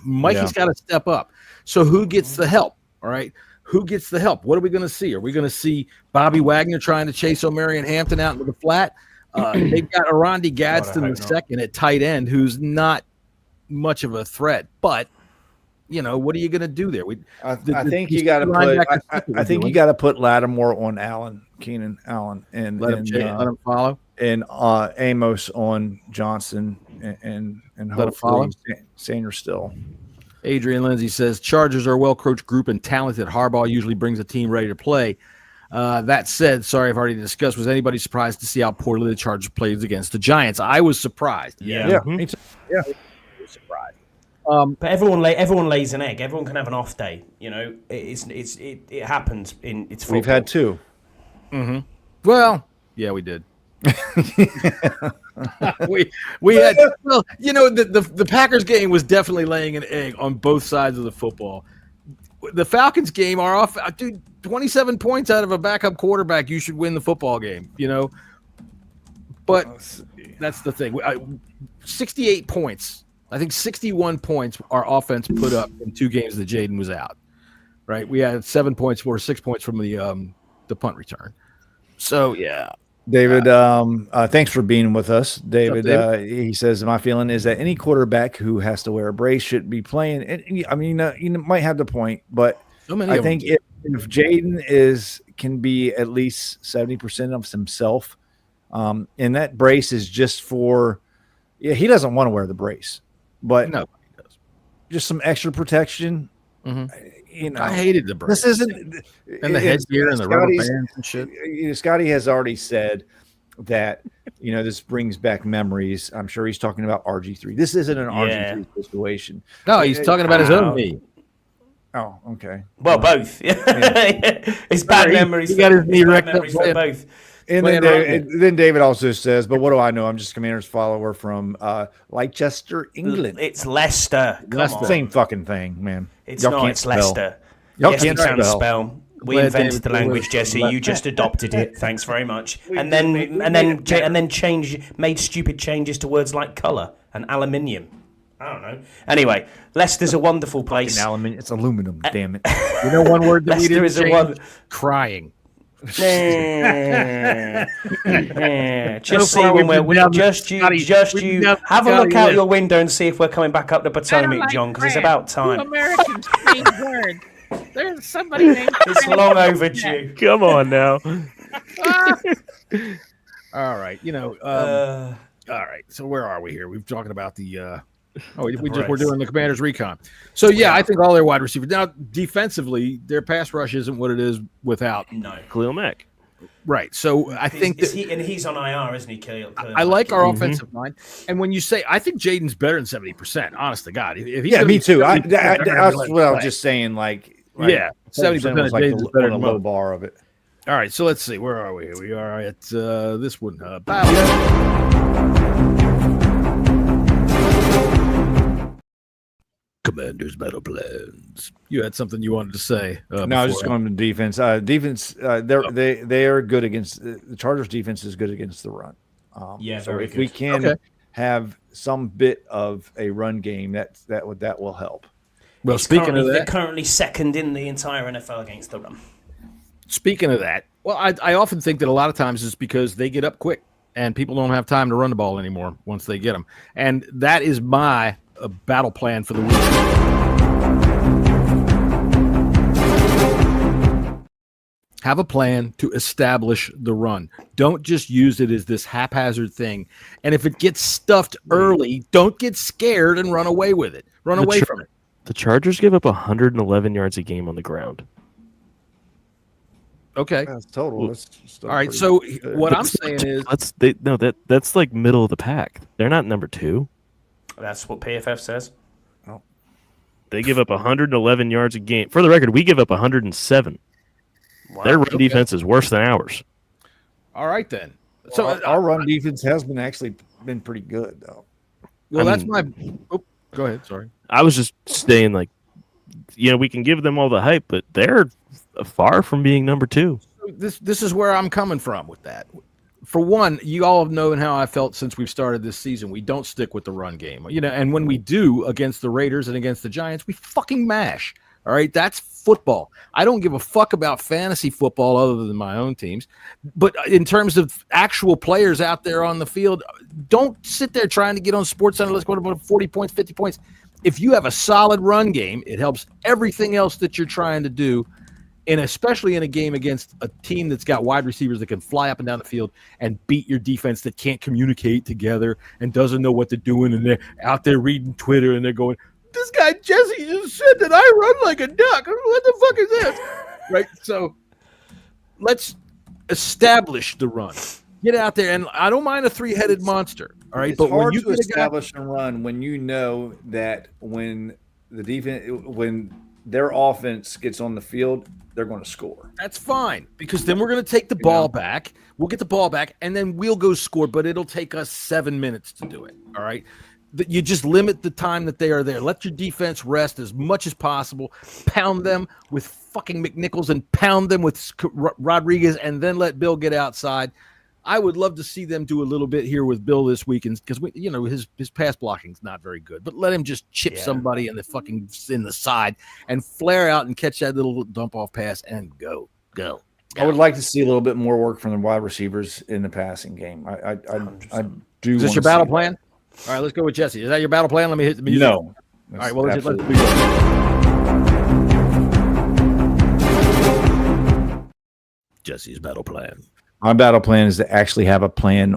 C: Mikey's got to step up. So who gets the help? All right. Who gets the help? What are we going to see? Are we going to see Bobby Wagner trying to chase O'Marion Hampton out into the flat? They've got Arandi Gadsden the second at tight end, who's not much of a threat. But, what are you going to do there?
F: I think you got to put. I think you got to put Lattimore on Keenan Allen, and
C: let him follow,
F: and Amos on Johnson, and hopefully Sanders still.
C: Adrian Lindsay says Chargers are a well-coached group and talented. Harbaugh usually brings a team ready to play. That said, sorry, I've already discussed. Was anybody surprised to see how poorly the Chargers played against the Giants? I was surprised.
D: Yeah.
F: Me too.
C: Yeah. I was surprised.
D: But everyone lays an egg. Everyone can have an off day. It happens in it's football.
F: We've had 2.
C: Mm-hmm. Well, yeah, we did. we had the Packers game was definitely laying an egg on both sides of the football. The Falcons game are off, dude. 27 points out of a backup quarterback, you should win the football game, But that's the thing. 68 points. I think 61 points our offense put up in 2 games that Jayden was out. Right? We had 7 points or 6 points from the punt return. So yeah.
F: David, thanks for being with us. David, he says, my feeling is that any quarterback who has to wear a brace should be playing. And I mean, you might have the point, but I think if Jayden can be at least 70% of himself, and that brace is just for, he doesn't want to wear the brace, but
C: no, he does.
F: Just some extra protection.
C: Mm-hmm. I hated the brace.
F: This isn't,
C: and the headgear and the rubber bands and shit.
F: Scotty has already said that this brings back memories. I'm sure he's talking about RG3. This isn't an RG3 situation.
C: No, he's talking about his own knee.
F: Oh, okay.
D: Well, both. It's bad memories.
E: He got his knee wrecked up
D: for both.
F: And then David also says, but what do I know? I'm just a Commanders follower from Leicester, England.
D: It's Leicester.
F: Same fucking thing, man.
D: It's not. It's Leicester.
F: Y'all
D: yes,
F: can't
D: we can
F: spell.
D: spell. We invented the language, Jesse. You just adopted it. Thanks very much. And then made stupid changes to words like colour and aluminium. I don't know. Anyway, Leicester's a wonderful place.
F: Aluminium. It's aluminum. Damn it.
C: You know one word that
D: Leicester
C: we
D: is
C: didn't
D: a
C: change? Crying.
D: Just see when we're just you have a look out your window and see if we're coming back up the Potomac, John, because it's about time.
I: Americans change words. There's somebody named.
D: It's long overdue.
E: Come on now.
C: All right, all right. So where are we here? We've talking about we're doing the Commanders recon. So yeah, I think all their wide receivers now defensively, their pass rush isn't what it is without
E: Khalil Mack.
C: Right. So I think
D: he's on IR, isn't he, Khalil?
C: I like our offensive line, and when you say I think Jayden's better than 70%, honest to God, if
F: me too. That's what I was just saying. Like
C: 70%
F: was like the low bar of it.
C: All right, so let's see. Where are we? We are at this one. Commanders battle plans. You had something you wanted to say?
F: No, I was just going to defense. They are good against the Chargers. Defense is good against the run. So if we can have some bit of a run game, that will help.
C: Well,
D: they're currently second in the entire NFL against the run.
C: Speaking of that, well, I often think that a lot of times it's because they get up quick and people don't have time to run the ball anymore once they get them. And that is my battle plan for the week. Have a plan to establish the run. Don't just use it as this haphazard thing. And if it gets stuffed early, don't get scared and run away with it. Run away from it.
E: The Chargers give up 111 yards a game on the ground.
C: Okay.
F: That's total. That's
C: all right. So what I'm saying is
E: that's like middle of the pack. They're not number 2.
D: That's what PFF says.
F: Oh.
E: They give up 111 yards a game. For the record, we give up 107. Wow. Their run defense is worse than ours.
C: All right then.
F: So our run defense has been pretty good though.
C: Well, that's my. Oh, go ahead. Sorry.
E: I was just saying, we can give them all the hype, but they're far from being number 2.
C: This is where I'm coming from with that. For one, you all have known how I felt since we've started this season. We don't stick with the run game, and when we do against the Raiders and against the Giants, we fucking mash. All right, that's football. I don't give a fuck about fantasy football other than my own teams. But in terms of actual players out there on the field, don't sit there trying to get on SportsCenter. Let's go to 40 points, 50 points. If you have a solid run game, it helps everything else that you're trying to do, and especially in a game against a team that's got wide receivers that can fly up and down the field and beat your defense that can't communicate together and doesn't know what they're doing, and they're out there reading Twitter and they're going, this guy Jessy just said that I run like a duck. What the fuck is this? Right? So let's establish the run. Get out there, and I don't mind a 3-headed monster. All right,
F: but hard when you establish and run when you know that when their offense gets on the field, they're going to score.
C: That's fine, because then we're going to take the ball back. We'll get the ball back, and then we'll go score, but it'll take us 7 minutes to do it. All right. You just limit the time that they are there. Let your defense rest as much as possible. Pound them with fucking McNichols and pound them with Rodriguez, and then let Bill get outside. I would love to see them do a little bit here with Bill this week, because his pass blocking's not very good. But let him just chip somebody in the side and flare out and catch that little dump off pass and go.
F: I would like to see a little bit more work from the wide receivers in the passing game. I do.
C: Is this your battle plan? All right, let's go with Jessy. Is that your battle plan? Let me hit the music.
F: No.
C: All right, well, let's do it. Jessy's battle plan.
F: My battle plan is to actually have a plan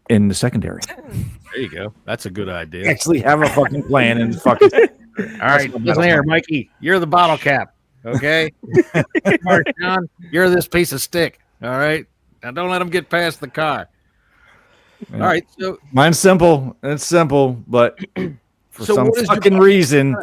F: in the secondary.
C: There you go. That's a good idea.
F: Actually have a fucking plan in the fucking.
C: All right, listen here, Mikey. You're the bottle cap, okay? John, you're this piece of stick, all right? Now don't let him get past the car. All right, so
F: mine's simple. It's simple, but for some reason,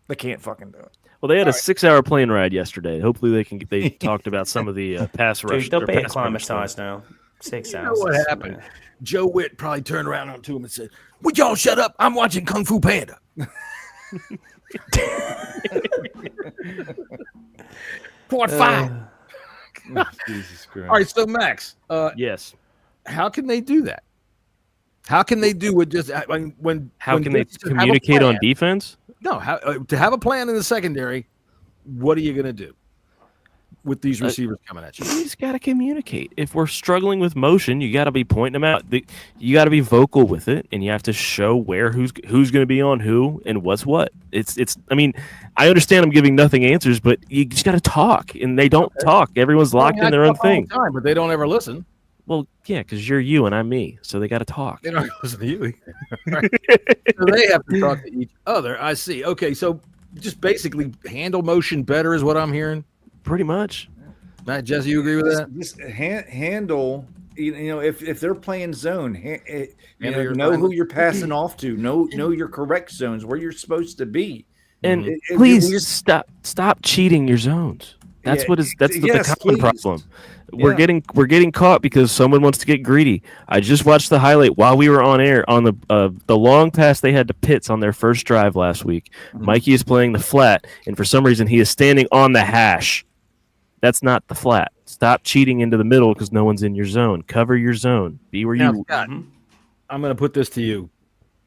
F: They can't fucking do it.
E: Well, they had a 6-hour plane ride yesterday. Hopefully, they talked about some of the pass rush.
D: Dude, they'll be acclimatized now. 6 hours.
C: You know what happened? Joe Witt probably turned around onto him and said, "Would y'all shut up? I'm watching Kung Fu Panda." Quart 5.
F: Jesus Christ.
C: All right, so Max,
E: Yes.
C: how can they do that? How can they do it? Just
E: How can they communicate on defense?
C: No, to have a plan in the secondary. What are you going to do with these receivers coming at you?
E: You just got to communicate. If we're struggling with motion, you got to be pointing them out. You got to be vocal with it, and you have to show who's going to be on who and what's what. It's. I mean, I understand I'm giving nothing answers, but you just got to talk, and they don't talk. Everyone's locked in their own thing.
C: All the time, but they don't ever listen.
E: Well, yeah, because you're you and I'm me, so they got to talk.
C: They don't listen to you. Right. So they have to talk to each other. I see. Okay, so just basically handle motion better is what I'm hearing.
E: Pretty much.
C: Matt, Jesse, you agree with that?
F: Just handle. You know, if they're playing zone,
C: Handle
F: who you're passing off to. Know your correct zones where you're supposed to be.
E: And please stop cheating your zones. That's the common problem. We're getting caught because someone wants to get greedy. I just watched the highlight while we were on air on the long pass they had to Pitts on their first drive last week. Mm-hmm. Mikey is playing the flat, and for some reason he is standing on the hash. That's not the flat. Stop cheating into the middle because no one's in your zone. Cover your zone. Be where you.
C: Scott, I'm going to put this to you.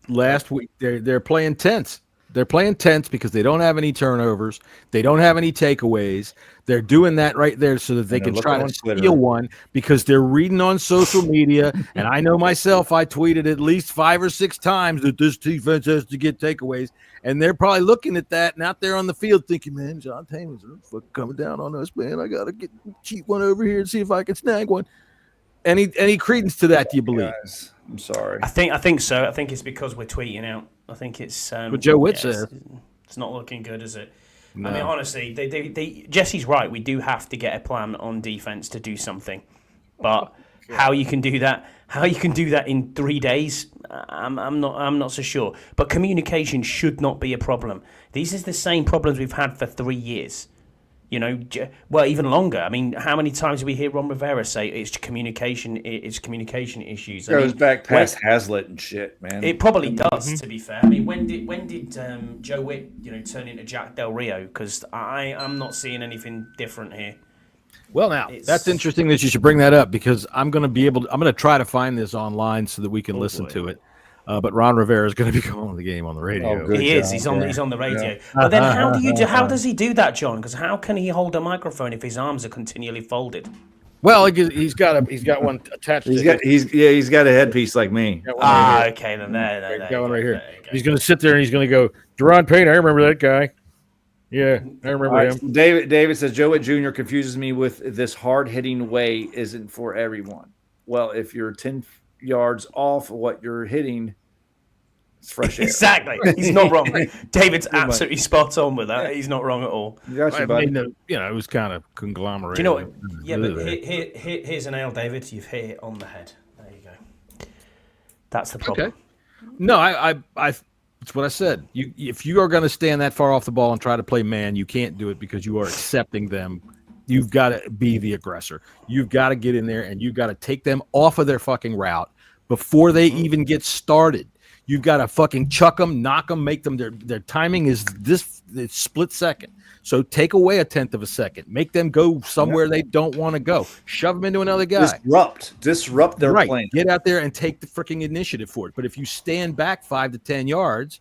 C: Last week they're playing tense. They're playing tense because they don't have any turnovers. They don't have any takeaways. They're doing that right there so that they can try to steal one because they're reading on social media. And I know myself, I tweeted at least 5 or 6 times that this defense has to get takeaways. And they're probably looking at that and out there on the field thinking, man, John Taman's coming down on us, man. I got to cheat one over here and see if I can snag one. Any credence to that, do you believe?
F: Guys, I'm sorry.
D: I think so. I think it's because we're tweeting out. I think it's
C: what Joe Witt says.
D: It's not looking good, is it?
C: No.
D: I mean, honestly, Jesse's right. We do have to get a plan on defense to do something, but how you can do that in 3 days, I'm not so sure. But communication should not be a problem. These are the same problems we've had for 3 years. You know, well, even longer. I mean, how many times do we hear Ron Rivera say it's communication issues?
F: It goes back past Hazlitt and shit, man.
D: It probably does, to be fair. I mean, when did Joe Witt, turn into Jack Del Rio? Because I'm not seeing anything different here.
C: Well, now that's interesting that you should bring that up because I'm going to try to find this online so that we can listen to it. But Ron Rivera is going to be calling the game on the radio.
D: Oh, he is. He's on the radio. Yeah. But then how does he do that, John? Because how can he hold a microphone if his arms are continually folded?
C: Well, he's got one attached.
F: He's got a headpiece like me.
D: Okay, then there
C: going right here. He's going to sit there and he's going to go, Deron Payne, I remember that guy. Yeah, I remember him.
F: David says Joe Witt Jr. confuses me with this hard-hitting way isn't for everyone. Well, if you're 10 yards off what you're hitting, it's fresh air.
D: Exactly. He's not wrong. David's absolutely spot on with that. He's not wrong at all.
C: Gotcha, buddy. It was kind of conglomerated.
D: Do you know what? Yeah, but here's a nail, David. You've hit it on the head. There you go. That's the problem.
C: Okay. No, I it's what I said. If you are going to stand that far off the ball and try to play man, you can't do it because you are accepting them. You've got to be the aggressor. You've got to get in there and you've got to take them off of their fucking route before they even get started. You've got to fucking chuck them, knock them, make them. Their timing is it's split second. So take away 1/10 of a second. Make them go somewhere they don't want to go. Shove them into another guy.
F: Disrupt their plan.
C: Get out there and take the freaking initiative for it. But if you stand back 5 to 10 yards,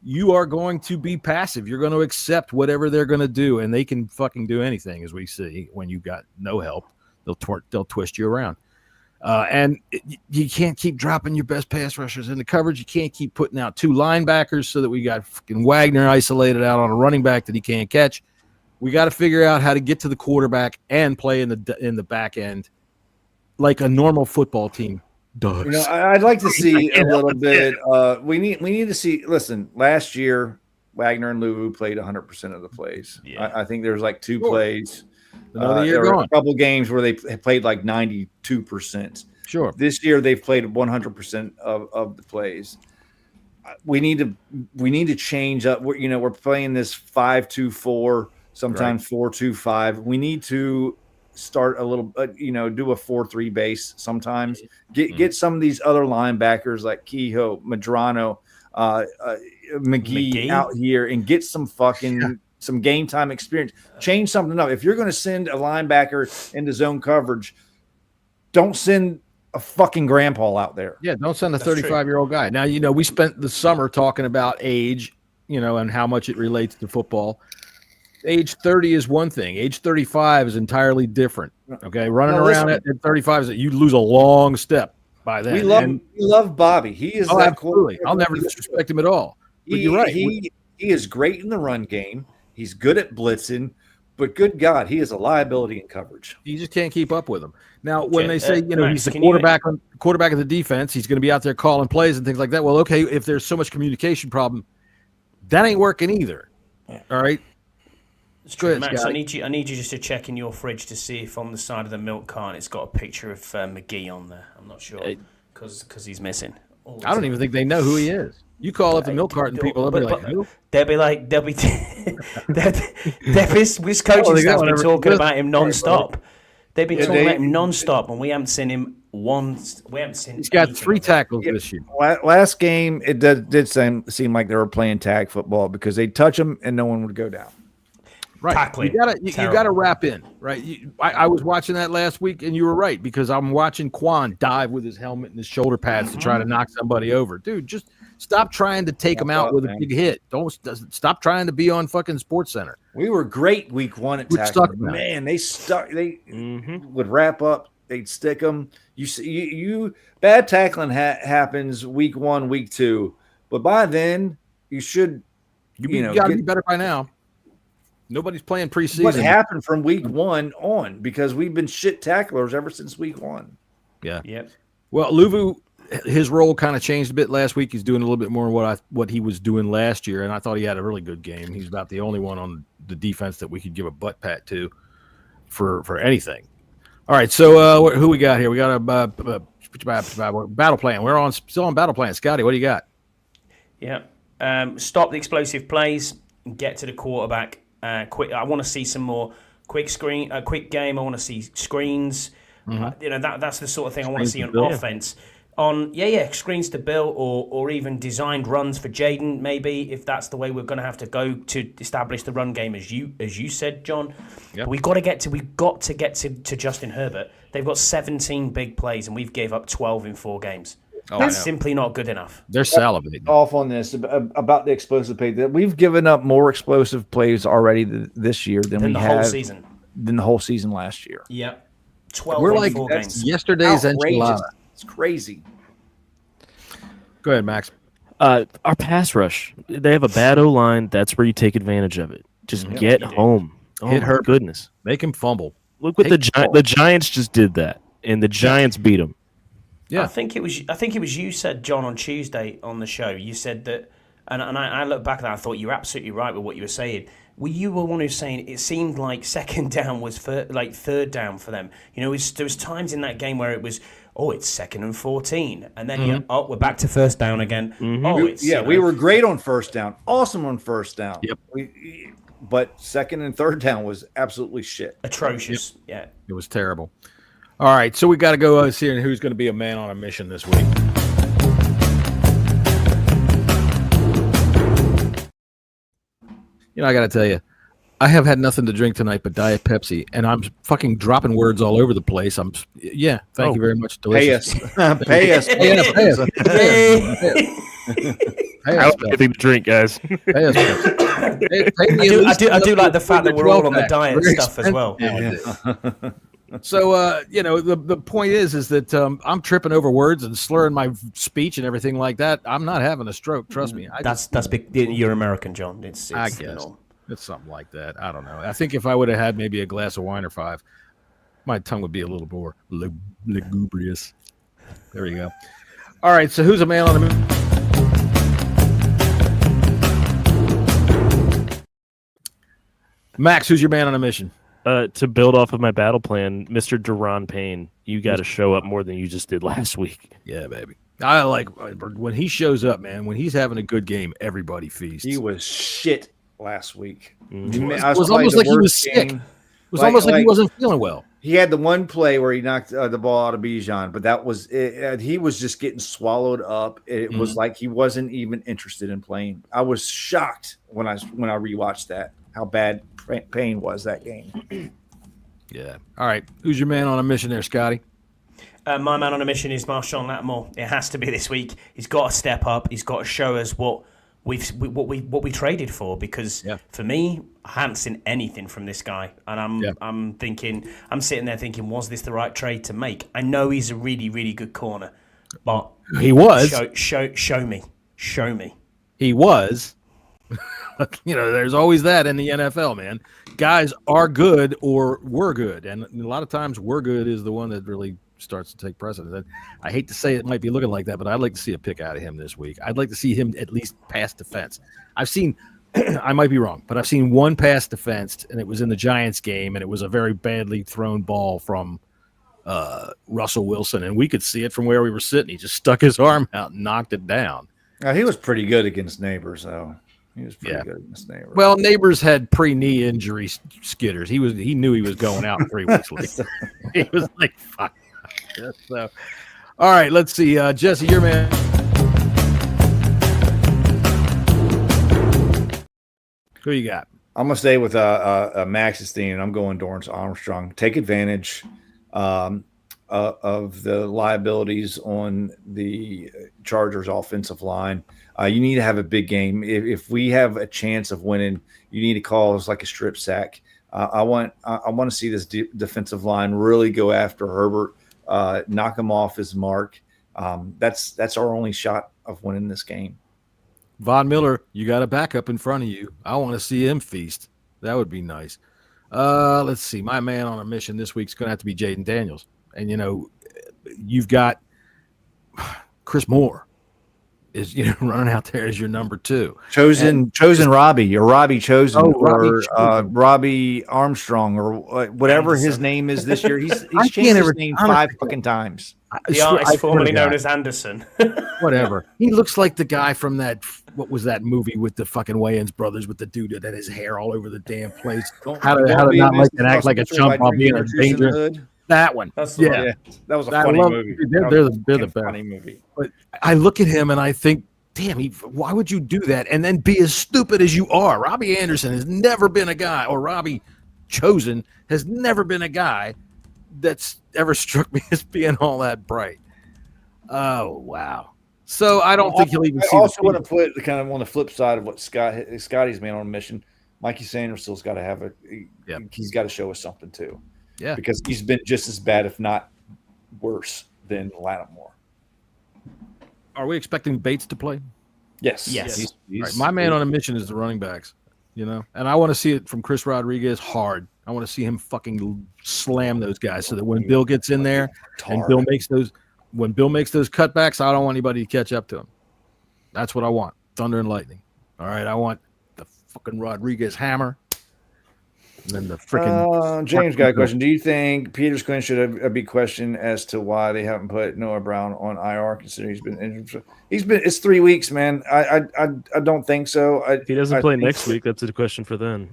C: you are going to be passive. You're going to accept whatever they're going to do, and they can fucking do anything, as we see when you've got no help. They'll twist you around. You can't keep dropping your best pass rushers into coverage. You can't keep putting out 2 linebackers so that we got fucking Wagner isolated out on a running back that he can't catch. We got to figure out how to get to the quarterback and play in the back end like a normal football team does.
F: I'd like to see a little bit. We need to see. Listen, last year Wagner and Lulu played 100% of the plays. Yeah. I think there's like 2 plays. There were a couple games where they played like 92%.
C: Sure.
F: This year they've played 100% of the plays. we need to change up. We're playing this 5-2-4, sometimes 4-2-5. We need to start a little, do a 4-3 base sometimes. Get some of these other linebackers like Kehoe, Madrano, McGee out here and get some some game time experience. Change something up. If you're going to send a linebacker into zone coverage, don't send a fucking grandpa out there.
C: Yeah, don't send a 35-year-old guy. Now, we spent the summer talking about age, and how much it relates to football. Age 30 is one thing. Age 35 is entirely different. Okay, running around at 35 is you lose a long step by then.
F: We love Bobby. He is
C: absolutely. I'll never disrespect him at all. But you're right.
F: He is great in the run game. He's good at blitzing, but good God, he is a liability in coverage.
C: You just can't keep up with him. Now, when they say he's the quarterback of the defense, he's going to be out there calling plays and things like that. Well, okay, if there's so much communication problem, that ain't working either. All right.
D: Good, Max, I need you just to check in your fridge to see if on the side of the milk carton it's got a picture of McGee on there. I'm not sure because he's missing.
C: I don't even think they know who he is. You call up the milk carton people, they'll be like, who?
D: This coaching staff's been talking about him non-stop. They've been talking about him non-stop, and we haven't seen him once. We haven't seen.
C: He's got 3 tackles this year.
F: Last game, it did seem like they were playing tag football because they'd touch him and no one would go down.
C: Right,
D: tackling.
C: You gotta wrap in, right? I was watching that last week, and you were right because I'm watching Quan dive with his helmet and his shoulder pads to try to knock somebody over. Dude, just stop trying to take him out with a big hit. Don't stop trying to be on fucking Sports Center.
F: We were great week 1 at tackling. Man, they stuck. They would wrap up. They'd stick them. You bad tackling happens week 1, week 2, but by then you should. You
C: got to be better by now. Nobody's playing preseason.
F: What happened from week 1 on? Because we've been shit tacklers ever since week 1.
C: Yeah.
D: Yep.
C: Well, Luvu, his role kind of changed a bit last week. He's doing a little bit more what he was doing last year, and I thought he had a really good game. He's about the only one on the defense that we could give a butt pat to for anything. All right, so who we got here? We got a battle plan. We're still on battle plan. Scotty, what do you got?
D: Yeah. Stop the explosive plays and get to the quarterback. Quick. I want to see some more quick game. I want to see screens. That's the sort of thing I want to see on offense. Screens to Bill or even designed runs for Jayden. Maybe if that's the way we're going to have to go to establish the run game, as you said, John. Yep. But we've got to get to Justin Herbert. They've got 17 big plays and we've gave up 12 in 4 games. That's simply not good enough.
C: They're salivating
F: off on this about the explosive play. That we've given up more explosive plays already this year than the whole season last year.
D: Yep, 12.
C: We're like games. Yesterday's enchilada.
F: It's crazy.
C: Go ahead, Max.
E: Our pass rush. They have a bad O line. That's where you take advantage of it. Just get home. Oh my goodness!
C: Make him fumble.
E: Look what the Giants just did that, and the Giants beat them.
D: Yeah, I think it was you said, John, on Tuesday on the show. You said that, and I look back at that. I thought you were absolutely right with what you were saying. You were one who was saying it seemed like second down was third down for them. There was times in that game where it was, it's 2nd and 14, and then we're back to first down again.
F: Mm-hmm. We were great on first down, awesome on first down.
C: Yep.
F: But 2nd and 3rd down was absolutely shit,
D: atrocious. Yep. Yeah,
C: it was terrible. All right, so we got to go see who's going to be a man on a mission this week. I got to tell you, I have had nothing to drink tonight but Diet Pepsi, and I'm fucking dropping words all over the place. Thank you very much. Delicious.
F: Pay us.
E: I don't have anything to drink, guys.
C: Pay us.
D: I do like the fact that we're all on the diet stuff as well.
C: So, the point is that I'm tripping over words and slurring my speech and everything like that. I'm not having a stroke. Trust me.
D: That's big. You're American, John.
C: I guess it's something like that. I don't know. I think if I would have had maybe a glass of wine or 5, my tongue would be a little more lugubrious. There you go. All right. So who's a man on the moon? Max, who's your man on a mission?
E: To build off of my battle plan, Mr. Deron Payne, you got to show up more than you just did last week.
C: Yeah, baby. I like when he shows up, man. When he's having a good game, everybody feasts.
F: He was shit last week.
C: It was almost like he was sick. It was almost like he wasn't feeling well.
F: He had the one play where he knocked the ball out of Bijan, but that was it. He was just getting swallowed up. It was like he wasn't even interested in playing. I was shocked when I rewatched that, how bad Payne was that game.
C: Yeah. All right. Who's your man on a mission there, Scotty?
D: My man on a mission is Marshawn Lattimore. It has to be this week. He's got to step up. He's got to show us what we traded for, because for me, I hadn't seen anything from this guy, and I'm sitting there thinking, was this the right trade to make? I know he's a really, really good corner, but
C: he was.
D: Show me.
C: He was. There's always that in the NFL, man. Guys are good or were good, and a lot of times "were good" is the one that really starts to take precedence. And I hate to say it might be looking like that, but I'd like to see a pick out of him this week. I'd like to see him at least pass defense. I've seen, I might be wrong, but I've seen one pass defense, and it was in the Giants game, and it was a very badly thrown ball from Russell Wilson, and we could see it from where we were sitting. He just stuck his arm out and knocked it down.
F: He was pretty good against Neighbors, though. He was pretty good against Neighbors.
C: Well, Neighbors had pre-knee injury skitters. He knew he was going out 3 weeks later. He was like, fuck. So, all right, let's see. Jesse, your man. Who you got?
F: I'm going to stay with Max's theme, and I'm going Dorrance Armstrong. Take advantage of the liabilities on the Chargers offensive line. You need to have a big game. If we have a chance of winning, you need to call us like a strip sack. I want to see this defensive line really go after Herbert. Knock him off his mark. That's our only shot of winning this game.
C: Von Miller, you got a backup in front of you. I want to see him feast. That would be nice. Let's see. My man on a mission this week's going to have to be Jayden Daniels. And, you've got Chris Moore is, running out there as your number 2.
F: Chosen Robbie, or Robbie Chosen, or Robbie Armstrong, or whatever
D: Anderson.
F: His name is this year. He's changed his name 5 fucking times.
D: The artist formerly known as Anderson.
C: Whatever. He looks like the guy from what was that movie with the fucking Wayans brothers with the dude that had his hair all over the damn place? How to not like and act like a chump while being a danger. That one.
F: That was a funny movie.
C: They're the best.
F: Funny movie.
C: But I look at him and I think, damn, why would you do that and then be as stupid as you are? Robbie Anderson has never been a guy, or Robbie Chosen has never been a guy that's ever struck me as being all that bright. Oh, wow. So I don't think he'll even see.
F: I also want to put kind of on the flip side of what Scotty's man on a mission. Mikey Sanders still's got to have he's got to show us something too. Yeah, because he's been just as bad, if not worse, than Lattimore.
C: Are we expecting Bates to play?
F: Yes.
C: He's right. My man on a mission is the running backs, and I want to see it from Chris Rodriguez hard. I want to see him fucking slam those guys so that when Bill gets in there and Bill makes those cutbacks, I don't want anybody to catch up to him. That's what I want. Thunder and lightning. All right, I want the fucking Rodriguez hammer. And then the freaking
F: James got a question. Do you think Peters Quinn should be questioned as to why they haven't put Noah Brown on IR, considering he's been injured? It's 3 weeks, man. I don't think so.
E: If he doesn't play next week, that's a question for then.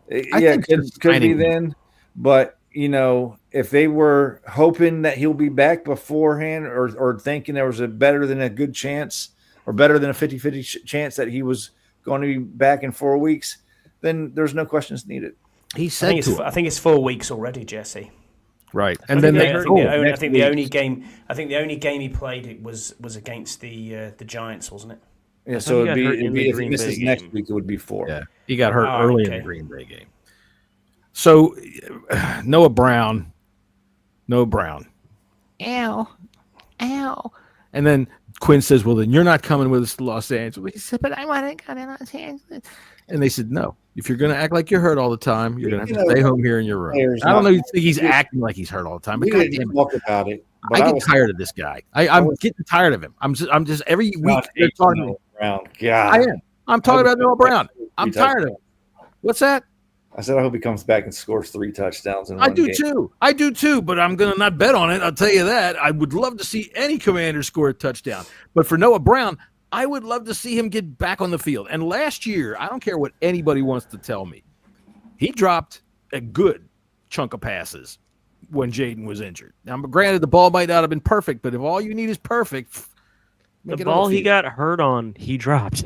F: Could be then. But if they were hoping that he'll be back beforehand, or thinking there was a better than a good chance, or better than a 50-50 chance that he was going to be back in 4 weeks, then there's no questions needed.
D: He said I think it's 4 weeks already, Jesse.
C: Right,
D: and then I think the only game he played was against the Giants, wasn't it?
F: Yeah, so it'd be if he misses next week, it would be 4.
C: Yeah, he got hurt early in the Green Bay game. So Noah Brown. Ow. And then Quinn says, "Well, then you're not coming with us to Los Angeles." He said, "But I want to go to Los Angeles." And they said, "No. If you're going to act like you're hurt all the time, you're going to have to stay home here in your room." I don't know if you think he's acting like he's hurt all the time, but
F: we didn't talk about it.
C: I get tired of this guy. I'm getting tired of him. I'm just every week they're talking
F: around. God,
C: I am. I'm talking about Noah Brown. I'm tired of him. What's that?
F: I said I hope he comes back and scores 3 touchdowns in
C: I
F: one
C: do
F: game.
C: too. I do too, but I'm going to not bet on it. I'll tell you that. I would love to see any Commander score a touchdown. But for Noah Brown, I would love to see him get back on the field. And last year, I don't care what anybody wants to tell me, he dropped a good chunk of passes when Jayden was injured. Now, granted, the ball might not have been perfect, but if all you need is perfect,
E: the ball he got hurt on, he dropped.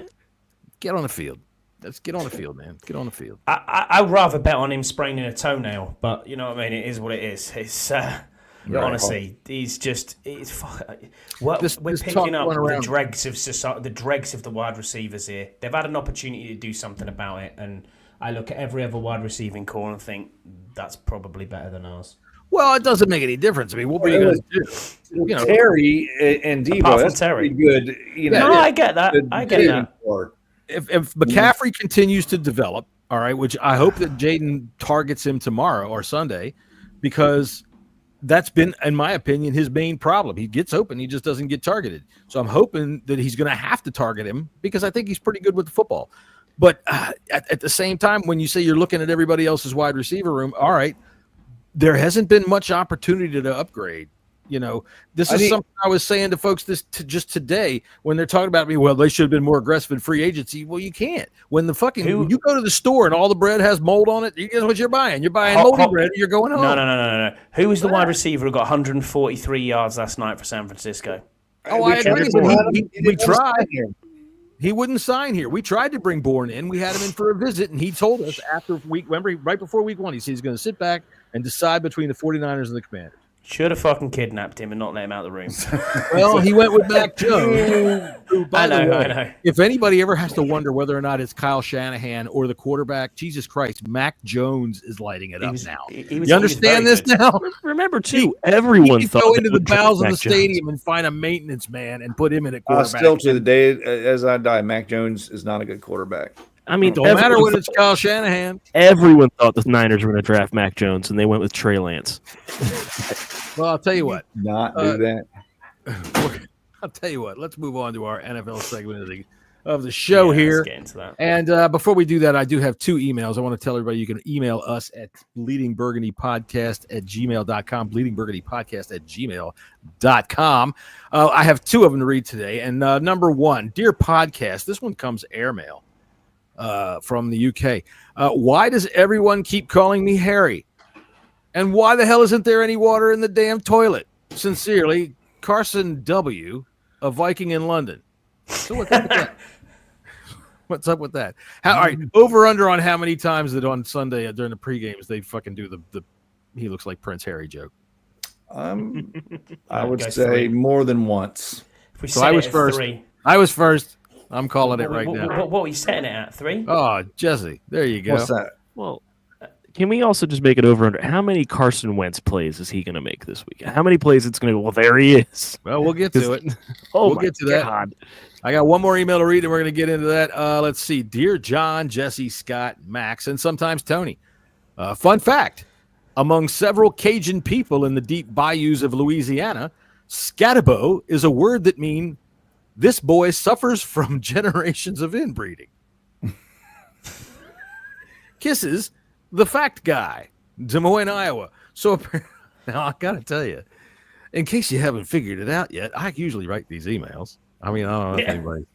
C: Get on the field. Let's get on the field, man. Get on the field.
D: I'd rather bet on him spraining a toenail, but you know what I mean? It is what it is. It's honestly, we're picking up the dregs of society, the dregs of the wide receivers here. They've had an opportunity to do something about it, and I look at every other wide receiving core and think that's probably better than ours.
C: Well, it doesn't make any difference. I mean, what were you going to do?
F: You know, Terry and Debo, that's
D: Terry.
F: pretty good. You know,
D: no, I get that. I get that.
C: If McCaffrey continues to develop, all right, which I hope that Jayden targets him tomorrow or Sunday, because that's been, in my opinion, his main problem. He gets open, he just doesn't get targeted. So I'm hoping that he's going to have to target him because I think he's pretty good with the football. But at the same time, when you say you're looking at everybody else's wide receiver room, all right, there hasn't been much opportunity to upgrade. You know, this is something I was saying to folks just today when they're talking about me. Well, they should have been more aggressive in free agency. Well, you can't. When when you go to the store and all the bread has mold on it, guess what you're buying? You're buying moldy bread. You're going home.
D: No. Who was the wide receiver who got 143 yards last night for San Francisco?
C: Oh, I agree. We tried. He wouldn't sign here. We tried to bring Bourne in. We had him in for a visit, and he told us right before week 1, he said he's going to sit back and decide between the 49ers and the Commanders.
D: Should have fucking kidnapped him and not let him out of the room.
C: Well, he went with Mac Jones.
D: I know.
C: If anybody ever has to wonder whether or not it's Kyle Shanahan or the quarterback, Jesus Christ, Mac Jones is lighting it up now. You understand this now?
E: Remember, too, everyone thought
C: go into the bowels of the stadium and find a maintenance man and put him in a quarterback.
F: Still to the day as I die, Mac Jones is not a good quarterback.
E: I mean,
C: don't matter when it's Kyle Shanahan.
E: Everyone thought the Niners were going to draft Mac Jones, and they went with Trey Lance.
C: Well, I'll tell you what.
F: Not do that.
C: I'll tell you what. Let's move on to our NFL segment of the show here.
D: Let's get into that.
C: And before we do that, I do have 2 emails. I want to tell everybody you can email us at bleedingburgundypodcast@gmail.com, bleedingburgundypodcast@gmail.com. I have 2 of them to read today. And number 1, dear podcast, this one comes airmail. From the UK. Why does everyone keep calling me Harry? And why the hell isn't there any water in the damn toilet? Sincerely, Carson W., a Viking in London. So what's up with that? What's up with that? All right, over under on how many times that on Sunday during the pregames they fucking do the he looks like Prince Harry joke.
F: I would say 3. More than once.
D: So I was first. 3.
C: I was first. I'm calling it right now.
D: What were you setting it at? 3?
C: Oh, Jesse, there you go.
F: What's that?
E: Well, can we also just make it over under? How many Carson Wentz plays is he going to make this week? How many plays it's going to? Well, there he is.
C: Well, we'll get to it.
E: We'll
C: get to that. I got one more email to read, and we're going to get into that. Let's see. Dear John, Jesse, Scott, Max, and sometimes Tony. Fun fact: among several Cajun people in the deep bayous of Louisiana, scatabo is a word that means this boy suffers from generations of inbreeding. Kisses, the fact guy, Des Moines, Iowa. So now I got to tell you, in case you haven't figured it out yet, I usually write these emails. I mean, I don't know if anybody,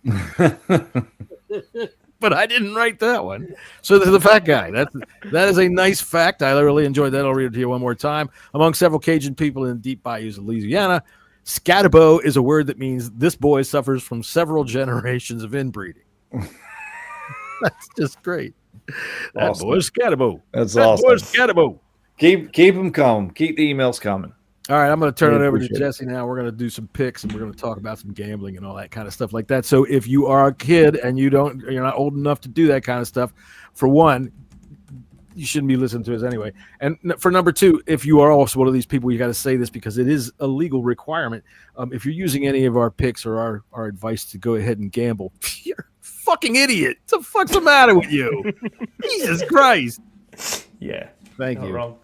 C: but I didn't write that one. So the fat guy, that is a nice fact. I really enjoyed that. I'll read it to you one more time. Among several Cajun people in the deep bayous of Louisiana, scatabo is a word that means this boy suffers from several generations of inbreeding. That's just great. That
F: awesome.
C: Boy's scatabo.
F: That's awesome.
C: Boy's scatabo.
F: Keep them coming. Keep the emails coming.
C: All right, I'm going to turn it over to Jesse now. We're going to do some picks, and we're going to talk about some gambling and all that kind of stuff like that. So if you are a kid and you're not old enough to do that kind of stuff, for one, you shouldn't be listening to us anyway. And for number 2, if you are also one of these people, you got to say this because it is a legal requirement. If you're using any of our picks or our advice to go ahead and gamble, you're a fucking idiot. What the fuck's the matter with you? Jesus Christ.
D: Yeah.
C: Thank you.
D: Wrong.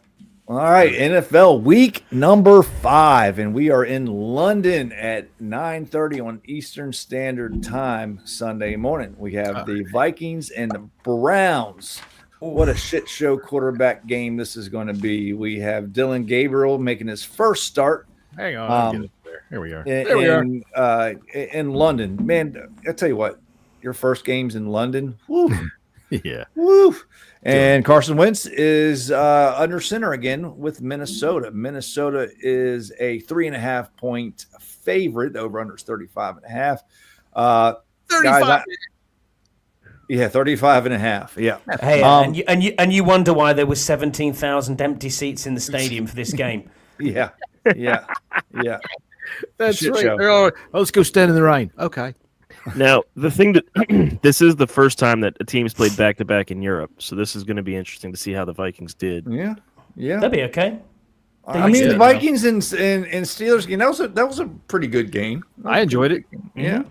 F: All right, NFL week number 5, and we are in London at 9:30 on Eastern Standard Time Sunday morning. We have the Vikings and the Browns what a shit show quarterback game this is going to be. We have Dillon Gabriel making his first start.
C: Hang on, I'll get it there. Here we are. There we are.
F: In London. Man, I tell you what, your first game's in London. Woo.
C: Yeah.
F: Woo. And Carson Wentz is under center again with Minnesota. Minnesota is a 3.5 point favorite. The over under is 35.5.
C: 35.
F: Yeah, 35.5. Yeah.
D: Hey, and you wonder why there was 17,000 empty seats in the stadium for this game.
F: Yeah.
C: That's
F: Shit
C: right.
F: show.
C: Let's go stand in the rain. Okay.
E: Now, the thing that this is the first time that a team's played back-to-back in Europe, so this is going to be interesting to see how the Vikings did.
F: Yeah.
D: That'd be okay.
F: I mean, the Vikings and Steelers game, that was a pretty good game.
C: I enjoyed it.
F: Yeah.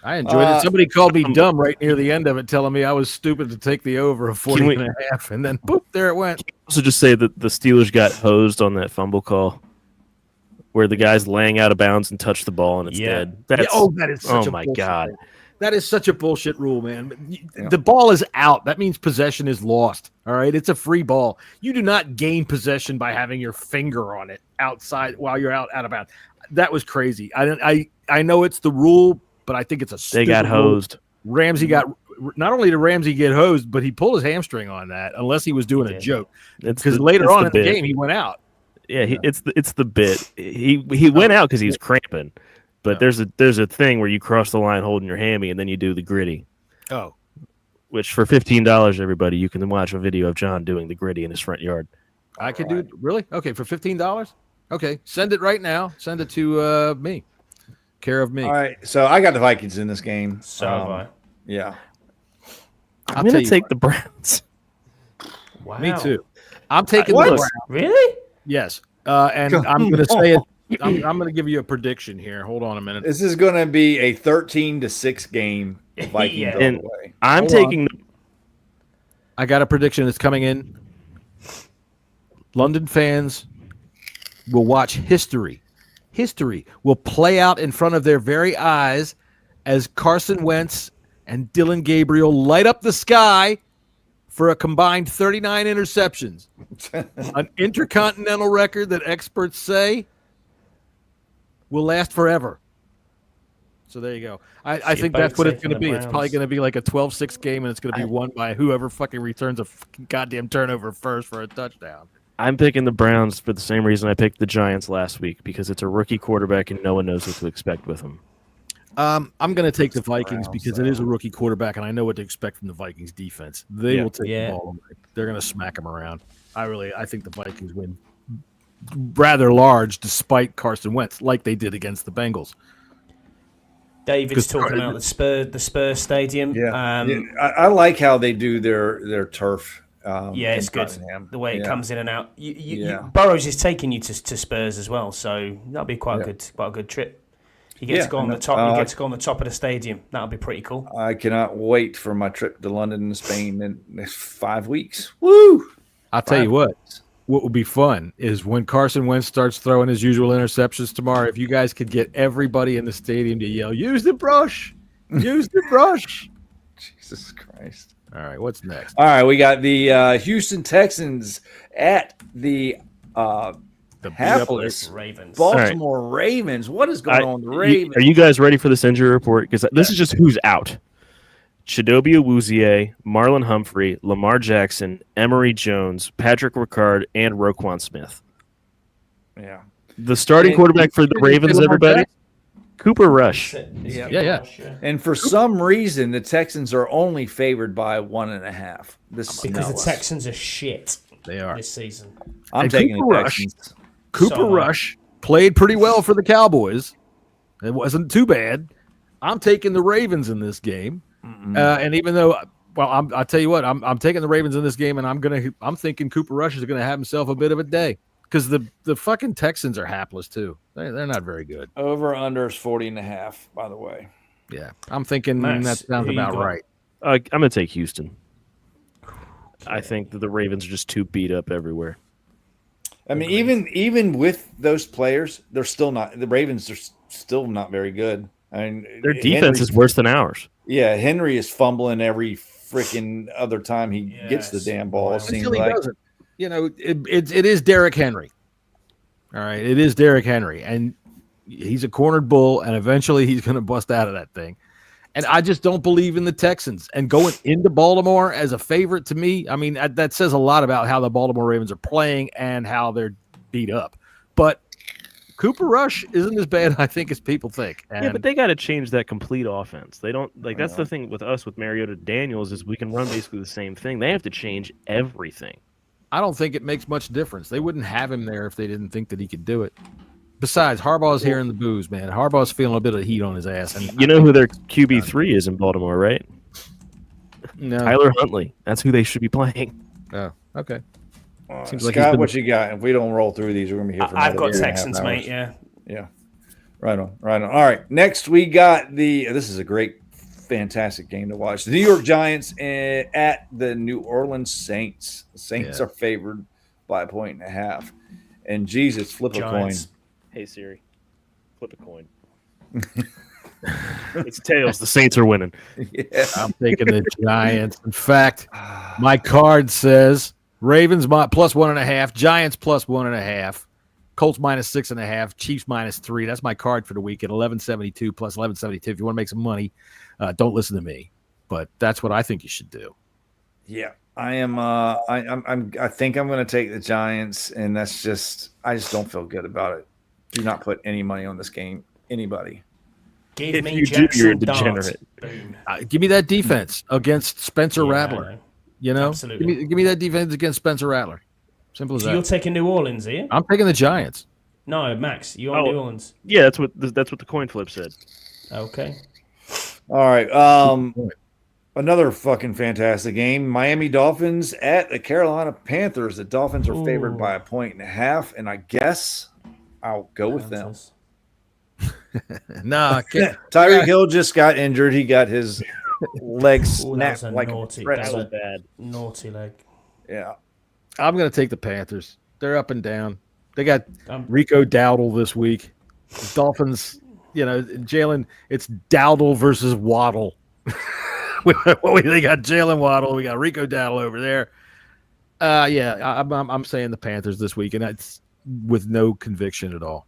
C: I enjoyed it. Somebody called me dumb right near the end of it, telling me I was stupid to take the over of 40.5, and then boop, there it went.
E: Also, just say that the Steelers got hosed on that fumble call, where the guy's laying out of bounds and touched the ball and it's dead.
C: That is such a
E: my
C: bullshit
E: god,
C: rule. That is such a bullshit rule, man. The ball is out. That means possession is lost. All right, it's a free ball. You do not gain possession by having your finger on it outside while you're out of bounds. That was crazy. I know it's the rule, but I think it's a stupid
E: they got hosed.
C: Rule. Ramsey got. Not only did Ramsey get hosed, but he pulled his hamstring on that, unless he was doing a joke. Because later on in the game, he went out.
E: Yeah, it's the bit. He went out because he was cramping. But there's a thing where you cross the line holding your hammy, and then you do the gritty.
C: Oh.
E: Which for $15, everybody, you can watch a video of John doing the gritty in his front yard.
C: I could do it. Really? Okay, for $15? Okay, send it right now. Send it to me. Care of me.
F: All right, so I got the Vikings in this game.
D: So have I.
F: Yeah.
E: I'm going to take the Browns.
D: Wow.
C: Me too. I'm taking the Browns.
D: Really?
C: Yes. And I'm going to say it. I'm going to give you a prediction here. Hold on a minute.
F: This is going to be a 13-6 game. Vikings all the way.
E: I'm taking.
C: I got a prediction that's coming in. London fans will watch history. History will play out in front of their very eyes as Carson Wentz and Dillon Gabriel light up the sky for a combined 39 interceptions. An intercontinental record that experts say will last forever. So there you go. I think that's what it's going to be. It's probably going to be like a 12-6 game, and it's going to be won by whoever fucking returns a fucking goddamn turnover first for a touchdown.
E: I'm picking the Browns for the same reason I picked the Giants last week, because it's a rookie quarterback and no one knows what to expect with him.
C: I'm going to take the Vikings because it is a rookie quarterback, and I know what to expect from the Vikings defense. They will take the ball away. They're going to smack them around. I think the Vikings win rather large despite Carson Wentz, like they did against the Bengals.
D: David's talking about the Spurs stadium.
F: Yeah, I like how they do their turf.
D: It's good. The way it comes in and out. Burrows is taking you to Spurs as well, so that'll be quite a good trip. You get to go on the top. You get to go on the top of the stadium. That'll be pretty cool.
F: I cannot wait for my trip to London and Spain in next 5 weeks. Woo!
C: I'll tell you what would be fun is when Carson Wentz starts throwing his usual interceptions tomorrow, if you guys could get everybody in the stadium to yell, "Use the brush! Use the brush!"
F: Jesus Christ.
C: All right, what's next?
F: All right, we got the Houston Texans at the hapless
D: Ravens.
F: Baltimore Ravens. What is going on with the Ravens?
E: Are you guys ready for this injury report? Because this is just who's out. Chidobe Awuzie, Marlon Humphrey, Lamar Jackson, Emory Jones, Patrick Ricard, and Roquan Smith.
F: Yeah.
E: The starting quarterback for the Ravens, everybody? Cooper Rush.
C: Yeah.
F: And for some reason, the Texans are only favored by 1.5.
D: Because the Texans are shit.
C: They are
D: this season.
F: I'm taking the Texans.
C: Cooper Rush played pretty well for the Cowboys. It wasn't too bad. I'm taking the Ravens in this game. And even though, I'll tell you what, I'm taking the Ravens in this game, and I'm thinking Cooper Rush is gonna have himself a bit of a day because the fucking Texans are hapless too. They're not very good.
F: Over under is 40.5. By the way.
C: Yeah, I'm thinking that sounds about right.
E: I'm gonna take Houston. I think that the Ravens are just too beat up everywhere.
F: I mean, even with those players, they're still not. The Ravens are still not very good. I mean,
E: their defense is worse than ours.
F: Yeah, Henry is fumbling every freaking other time he gets the damn ball. It seems
C: Until he
F: like.
C: doesn't. You know, it is Derrick Henry. All right, it is Derrick Henry, and he's a cornered bull, and eventually he's going to bust out of that thing. And I just don't believe in the Texans. And going into Baltimore as a favorite, to me, I mean, that says a lot about how the Baltimore Ravens are playing and how they're beat up. But Cooper Rush isn't as bad, I think, as people think. And
E: yeah, but they got to change that complete offense. They don't like. That's the thing with us with Mariota Daniels is we can run basically the same thing. They have to change everything.
C: I don't think it makes much difference. They wouldn't have him there if they didn't think that he could do it. Besides, Harbaugh's hearing the booze, man. Harbaugh's feeling a bit of heat on his ass. And
E: you know who their QB3 is in Baltimore, right?
C: No.
E: Tyler Huntley. That's who they should be playing.
C: Oh, okay.
F: Seems like Scott, what you got? If we don't roll through these, we're going to be here for
D: I've got Texans, mate, yeah.
F: Yeah. Right on. All right. Next, we got this is a great, fantastic game to watch. The New York Giants at the New Orleans Saints. The Saints are favored by 1.5. And Jesus, flip
D: Giants.
F: a coin.
E: Hey Siri, flip a coin. It's tails. The Saints are winning.
F: Yeah.
C: I'm taking the Giants. In fact, my card says Ravens plus 1.5, Giants plus 1.5, Colts minus 6.5, Chiefs minus 3. That's my card for the week at 1172 plus 1172. If you want to make some money, don't listen to me. But that's what I think you should do.
F: Yeah. I am. I think I'm going to take the Giants, and I just don't feel good about it. Do not put any money on this game. Anybody.
D: Give me
E: you do, you're a degenerate.
C: Give me that defense against Spencer Rattler. You know,
D: absolutely.
C: Give me that defense against Spencer Rattler. Simple as
D: So
C: that.
D: you're taking New Orleans, are you?
C: I'm taking the Giants.
D: No, Max, you're on New Orleans.
E: Yeah, that's what the coin flip said.
D: Okay.
F: All right. Another fucking fantastic game. Miami Dolphins at the Carolina Panthers. The Dolphins are favored by 1.5, and I guess I'll go with them.
C: Nah,
F: Tyreek Hill just got injured. He got his leg snapped like
D: naughty,
F: a pretzel.
E: Bad.
D: Naughty leg.
F: Yeah.
C: I'm going to take the Panthers. They're up and down. They got Rico Dowdle this week. The Dolphins, Jalen, it's Dowdle versus Waddle. They got Jalen Waddle. We got Rico Dowdle over there. I'm saying the Panthers this week, and that's with no conviction at all.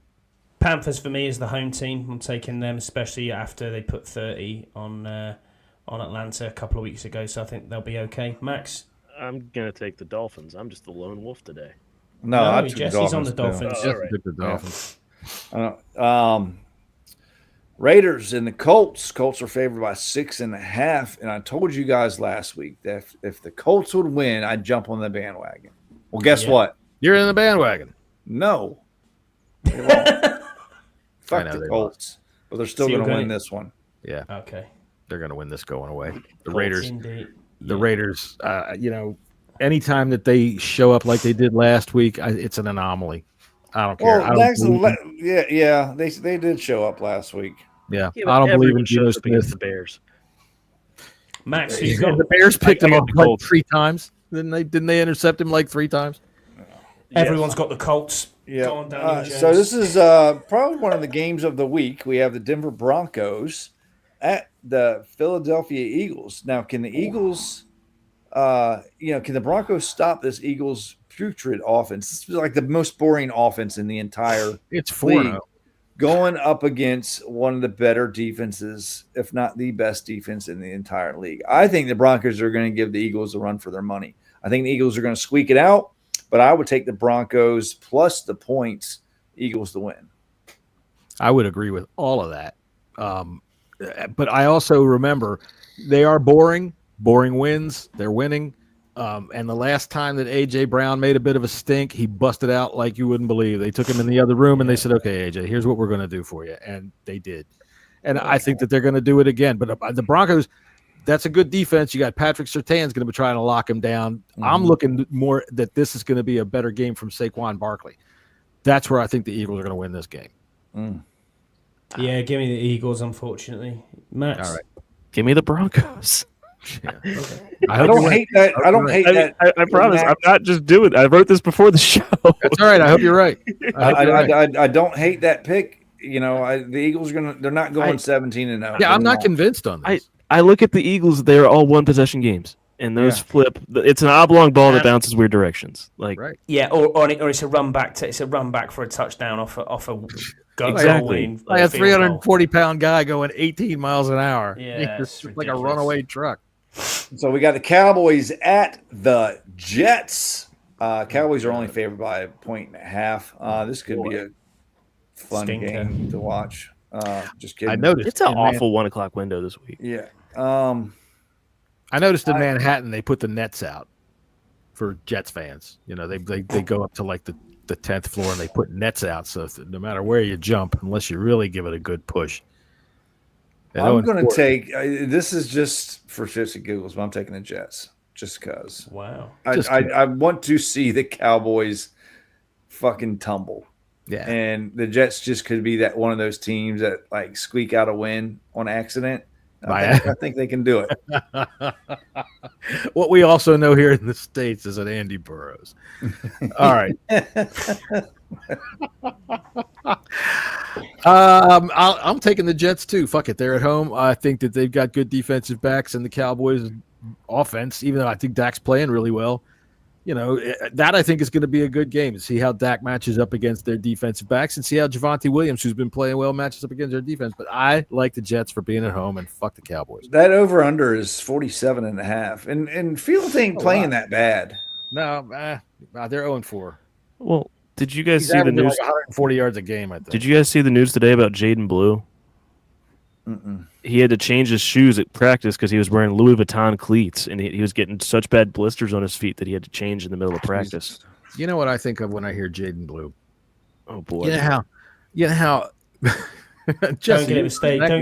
D: Panthers for me is the home team. I'm taking them, especially after they put 30 on Atlanta a couple of weeks ago. So I think they'll be okay. Max,
E: I'm gonna take the Dolphins. I'm just the lone wolf today.
F: No,
D: Jesse's on the Dolphins.
C: All right. The
F: Dolphins. Raiders and the Colts. Colts are favored by 6.5. And I told you guys last week that if the Colts would win, I'd jump on the bandwagon. Well, guess what?
C: You're in the bandwagon.
F: No. Fuck the Colts. But they're still going to win this one.
C: Yeah.
D: Okay.
C: They're going to win this going away. The
D: Colts
C: Raiders.
D: Indeed.
C: The Raiders, anytime that they show up like they did last week, it's an anomaly. I don't care.
F: They did show up last week.
C: Yeah, I don't believe in Geno Smith.
E: The Bears.
D: Max,
C: the Bears picked him up like 3 times. Didn't they intercept him like 3 times?
D: Everyone's got the Colts.
F: Yeah.
D: Go on, Daniel Jones.
F: So this is probably one of the games of the week. We have the Denver Broncos at the Philadelphia Eagles. Now, can the Eagles, can the Broncos stop this Eagles putrid offense? This is like the most boring offense in the entire league, going up against one of the better defenses, if not the best defense in the entire league. I think the Broncos are going to give the Eagles a run for their money. I think the Eagles are going to squeak it out, but I would take the Broncos plus the points, Eagles to win.
C: I would agree with all of that. But I also remember they are boring. Boring wins. They're winning. And the last time that A.J. Brown made a bit of a stink, he busted out like you wouldn't believe. They took him in the other room and they said, okay, A.J., here's what we're going to do for you. And they did. And I think that they're going to do it again. But the Broncos, that's a good defense. You got Patrick Surtain's going to be trying to lock him down. Mm-hmm. I'm looking more that this is going to be a better game from Saquon Barkley. That's where I think the Eagles are going to win this game.
F: Mm.
D: Yeah, give me the Eagles, unfortunately. Max.
C: All right.
E: Give me the Broncos.
C: Yeah. Okay.
F: I don't hate that. I don't hate that.
E: I promise I'm not just doing it. I wrote this before the show.
C: That's all right. I hope you're right.
F: I don't hate that pick. The Eagles they're not going 17-0.
C: Yeah, I'm not convinced on this.
E: I look at the Eagles; they're all one possession games, and those flip. It's an oblong ball that bounces weird directions. Like
D: yeah, or it's a run back for a touchdown off a goal.
E: Exactly.
I: Like a 340-pound guy going 18 miles an hour.
D: Yeah,
I: it's like a runaway truck.
F: So we got the Cowboys at the Jets. Cowboys are only favored by 1.5. This could be a fun game to watch. Just kidding.
E: I noticed it's an awful 1 o'clock window this week.
F: Yeah.
I: I noticed in Manhattan they put the nets out for Jets fans. You know, they go up to like the 10th floor and they put nets out, so no matter where you jump, unless you really give it a good push.
F: I'm going to take this is just for shits and giggles, but I'm taking the Jets just because.
D: Wow.
F: I want to see the Cowboys fucking tumble.
I: Yeah.
F: And the Jets just could be that one of those teams that like squeak out a win on accident. I think they can do it.
I: What we also know here in the States is that Andy Burrows. All right. I'm taking the Jets too. Fuck it. They're at home. I think that they've got good defensive backs and the Cowboys offense, even though I think Dak's playing really well. You know, that I think is going to be a good game to see how Dak matches up against their defensive backs and see how Javonte Williams, who's been playing well, matches up against their defense. But I like the Jets for being at home and fuck the Cowboys.
F: That over-under is 47.5. And Fields ain't playing that bad.
I: No, they're 0-4.
E: Well, did you guys see the news?
I: Like 140 yards a game, I think.
E: Did you guys see the news today about Jayden Blue?
F: Mm-mm.
E: He had to change his shoes at practice because he was wearing Louis Vuitton cleats, and he was getting such bad blisters on his feet that he had to change in the middle of practice.
I: You know what I think of when I hear Jayden Blue?
E: Oh boy!
I: You know how.
D: Jessy, don't get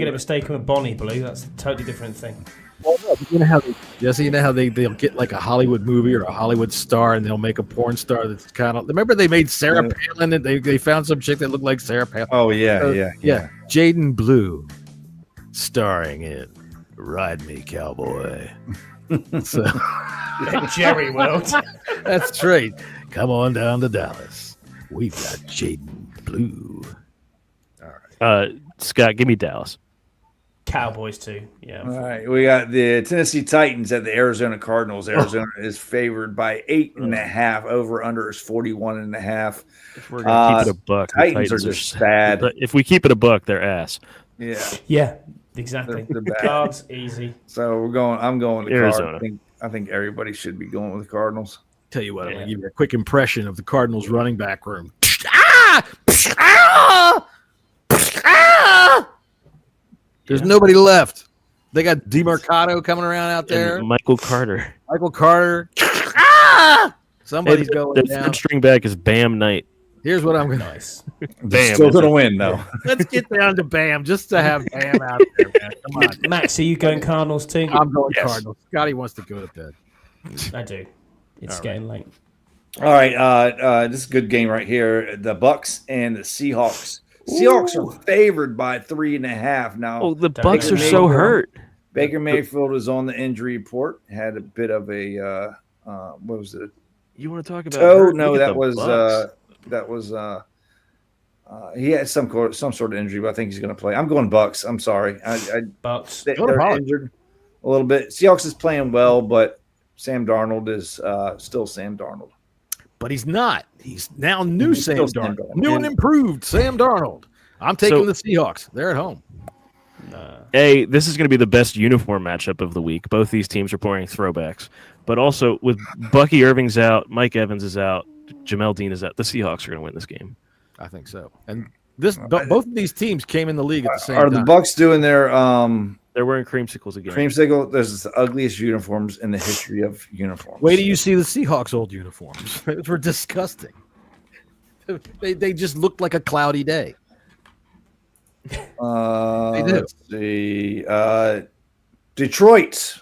D: it mistaken with Bonnie Blue. That's a totally different thing.
I: Well, no, you know how they'll get like a Hollywood movie or a Hollywood star, and they'll make a porn star that's kind of. Remember they made Sarah Palin, and they found some chick that looked like Sarah Palin.
F: Oh yeah.
I: Jayden Blue, starring in "Ride Me, Cowboy." So
D: Jerry World.
I: That's right. Come on down to Dallas. We've got Jayden Blue.
F: All right.
E: Scott, give me Dallas.
D: Cowboys too. Yeah.
F: All right. We got the Tennessee Titans at the Arizona Cardinals. Arizona is favored by 8.5. Over under is 41.5.
E: If we're gonna keep it a buck,
F: Titans are just bad.
E: If we keep it a buck, they're ass.
D: Yeah. Exactly.
F: They're bad.
D: Cards easy.
F: So I'm going to
E: Arizona.
F: I think everybody should be going with the Cardinals.
I: Tell you what, I'm going to give you a quick impression of the Cardinals running back room. There's nobody left. They got DeMarcado coming around out there.
E: And Michael Carter.
I: Somebody's going
E: the
I: down.
E: third string back is Bam Knight.
I: Here's what I'm going to
D: Nice.
E: Bam.
F: Still going to win, though.
I: Let's get down to Bam just to have Bam out there, man. Come on.
D: Max, are you going Cardinals too?
I: I'm going Cardinals. Scotty wants to go to bed.
D: I do. It's getting late.
F: All right. This is a good game right here. The Bucks and the Seahawks. Seahawks are favored by 3.5 now.
E: Oh, the Bucks are so hurt.
F: Baker Mayfield was on the injury report. Had a bit of a what was it?
E: You want to talk about?
F: Oh no, that was he had some sort of injury, but I think he's going to play. I'm going Bucks. I'm sorry.
D: Bucks.
F: They're injured a little bit. Seahawks is playing well, but Sam Darnold is still Sam Darnold.
I: But he's not. He's now new Sam Darnold. New and
F: And-
I: improved Sam Darnold. I'm taking the Seahawks. They're at home.
E: Hey, this is going to be the best uniform matchup of the week. Both these teams are wearing throwbacks. But also, with Bucky Irving's out, Mike Evans is out, Jamel Dean is out, the Seahawks are going to win this game.
I: I think so. And both of these teams came in the league at the same
F: Are
I: time.
F: the Bucks doing their
E: They're wearing creamsicles again.
F: creamsicle? Those are the ugliest uniforms in the history of uniforms.
I: Wait till you see the Seahawks' old uniforms. They were disgusting. They just looked like a cloudy day. They did.
F: Let's see. Detroit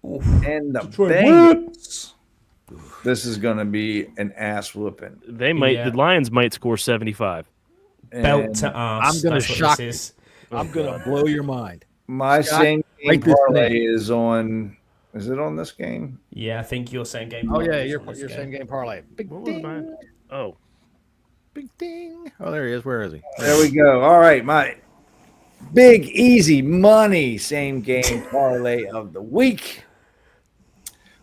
F: and the Bengals. This is going to be an ass whooping.
E: They might. The Lions might score 75.
D: Belt to ass.
I: I'm going to
D: That's what
I: shock
D: this
I: you. I'm going to blow your mind.
F: My
I: Scott,
F: same game
I: write this
F: parlay
I: down.
F: is on. Is it on this game?
D: Yeah, I think you're saying game.
I: Oh, yeah,
D: parlay is
I: your
D: on this
I: same game parlay. Big
E: What was mine?
I: ding.
E: Oh,
I: Big ding. Oh, there he is. Where is he?
F: There we go. All right, Big easy money, same game parlay of the week.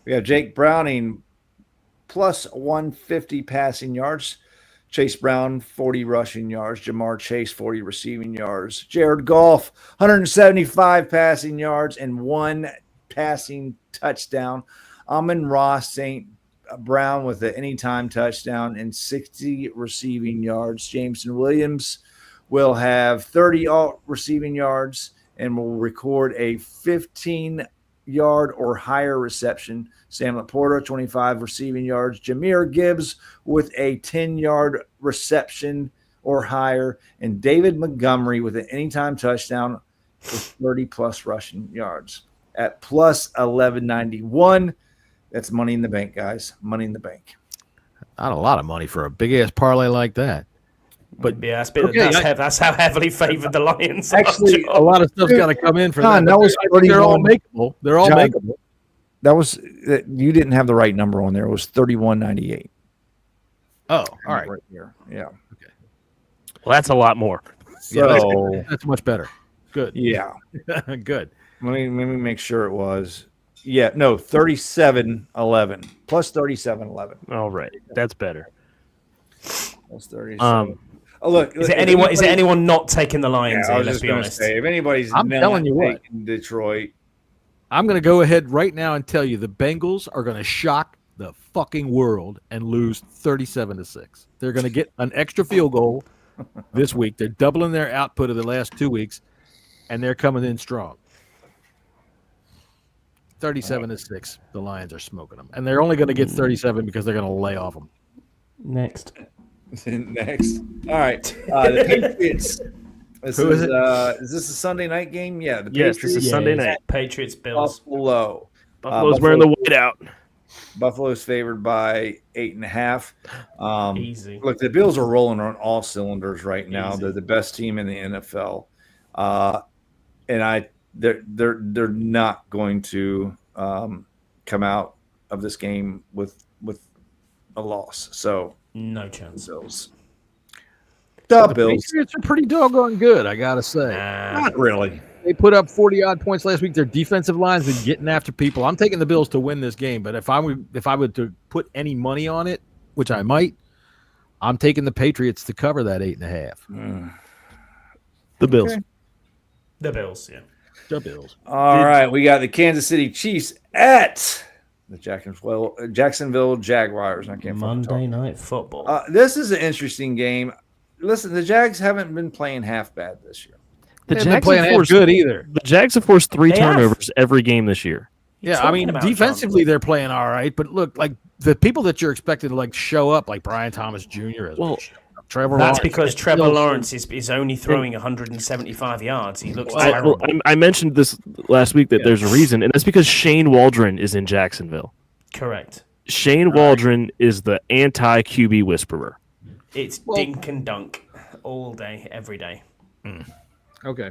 F: We have Jake Browning plus 150 passing yards. Chase Brown, 40 rushing yards. Jamar Chase, 40 receiving yards. Jared Goff, 175 passing yards and 1 passing touchdown. Amon-Ra St. Brown with an anytime touchdown and 60 receiving yards. Jameson Williams will have 30 receiving yards and will record a 15-yard or higher reception. Sam Laporta, 25 receiving yards. Jahmyr Gibbs with a 10-yard reception or higher. And David Montgomery with an anytime touchdown with 30-plus rushing yards. At plus 1191, that's money in the bank, guys. Money in the bank.
I: Not a lot of money for a big-ass parlay like that.
D: But yeah, that's how heavily favored the Lions are.
I: Actually, a lot of stuff's got to come in for that.
F: That was
I: they're all makeable. They're all makeable.
F: That was you didn't have the right number on there. It was 31.98.
I: Oh, all right.
F: Right here. Yeah.
E: Okay. Well, that's a lot more.
F: So
I: that's much better. Good.
F: Yeah.
I: Good.
F: Let me make sure it was. Yeah, no, 37.11 plus 37.11.
E: All right, that's better.
F: Plus 37. Oh, look,
D: is anyone not taking the Lions?
F: Yeah,
D: here, let's be honest.
F: Say, if anybody's
I: I'm telling you what,
F: Detroit,
I: I'm going to go ahead right now and tell you the Bengals are going to shock the fucking world and lose 37-6. They're going to get an extra field goal this week. They're doubling their output of the last 2 weeks, and they're coming in strong. 37-6. The Lions are smoking them, and they're only going to get 37 because they're going to lay off them.
D: Next.
F: All right. The Patriots. Is this a Sunday night game? Yeah.
E: Yes, this is Sunday night.
D: Patriots Bills.
E: Buffalo's wearing the white out.
F: Buffalo's favored by 8.5.
D: Easy.
F: Look, the Bills are rolling on all cylinders right now.
D: Easy.
F: They're the best team in the NFL, and they're not going to come out of this game with a loss. So
D: no chance.
F: The
I: Bills. Patriots are pretty doggone good, I gotta say.
F: Not really.
I: They put up 40-odd points last week. Their defensive line's been getting after people. I'm taking the Bills to win this game, but if I would to put any money on it, which I might, I'm taking the Patriots to cover that 8.5.
E: The Bills.
D: Okay. The Bills, yeah.
I: The Bills.
F: All right, we got the Kansas City Chiefs at the Jacksonville Jaguars. I can't
D: Monday Night Football.
F: This is an interesting game. Listen, the Jags haven't been playing half bad this year.
E: The
I: Jags
E: Jags
I: playing half good either.
E: The Jags have forced 3 turnovers every game this year.
I: Yeah, I mean, defensively they're playing all right, but look, like the people that you're expected to like show up, like Brian Thomas Jr. Trevor.
D: That's because Trevor Lawrence is only throwing 175 yards. He looks terrible.
E: I mentioned this last week that there's a reason, and that's because Shane Waldron is in Jacksonville.
D: Correct.
E: Shane Waldron is the anti-QB whisperer.
D: It's dink and dunk all day, every day.
I: Okay.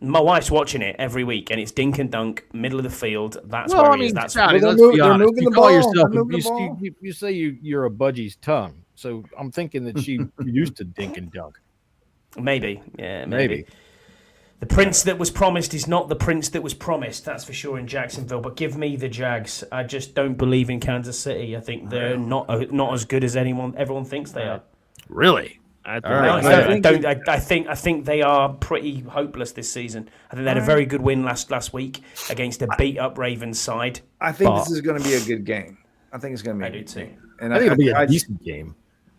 D: My wife's watching it every week, and it's dink and dunk, middle of the field. That's
I: well,
D: where
I: I mean,
D: it is. That's
I: Johnny, let's be honest. You call yourself, you say you're a budgie's tongue. So I'm thinking that she used to dink and dunk.
D: Maybe. Yeah, maybe. The prince that was promised is not the prince that was promised. That's for sure in Jacksonville. But give me the Jags. I just don't believe in Kansas City. I think they're not as good as everyone thinks they are.
E: Really?
D: I think they are pretty hopeless this season. I think they had a very good win last week against a beat up Ravens side.
F: I think this is going to be a good game. I think it's going to be.
D: I do too.
F: And
I: I think it'll be a decent game.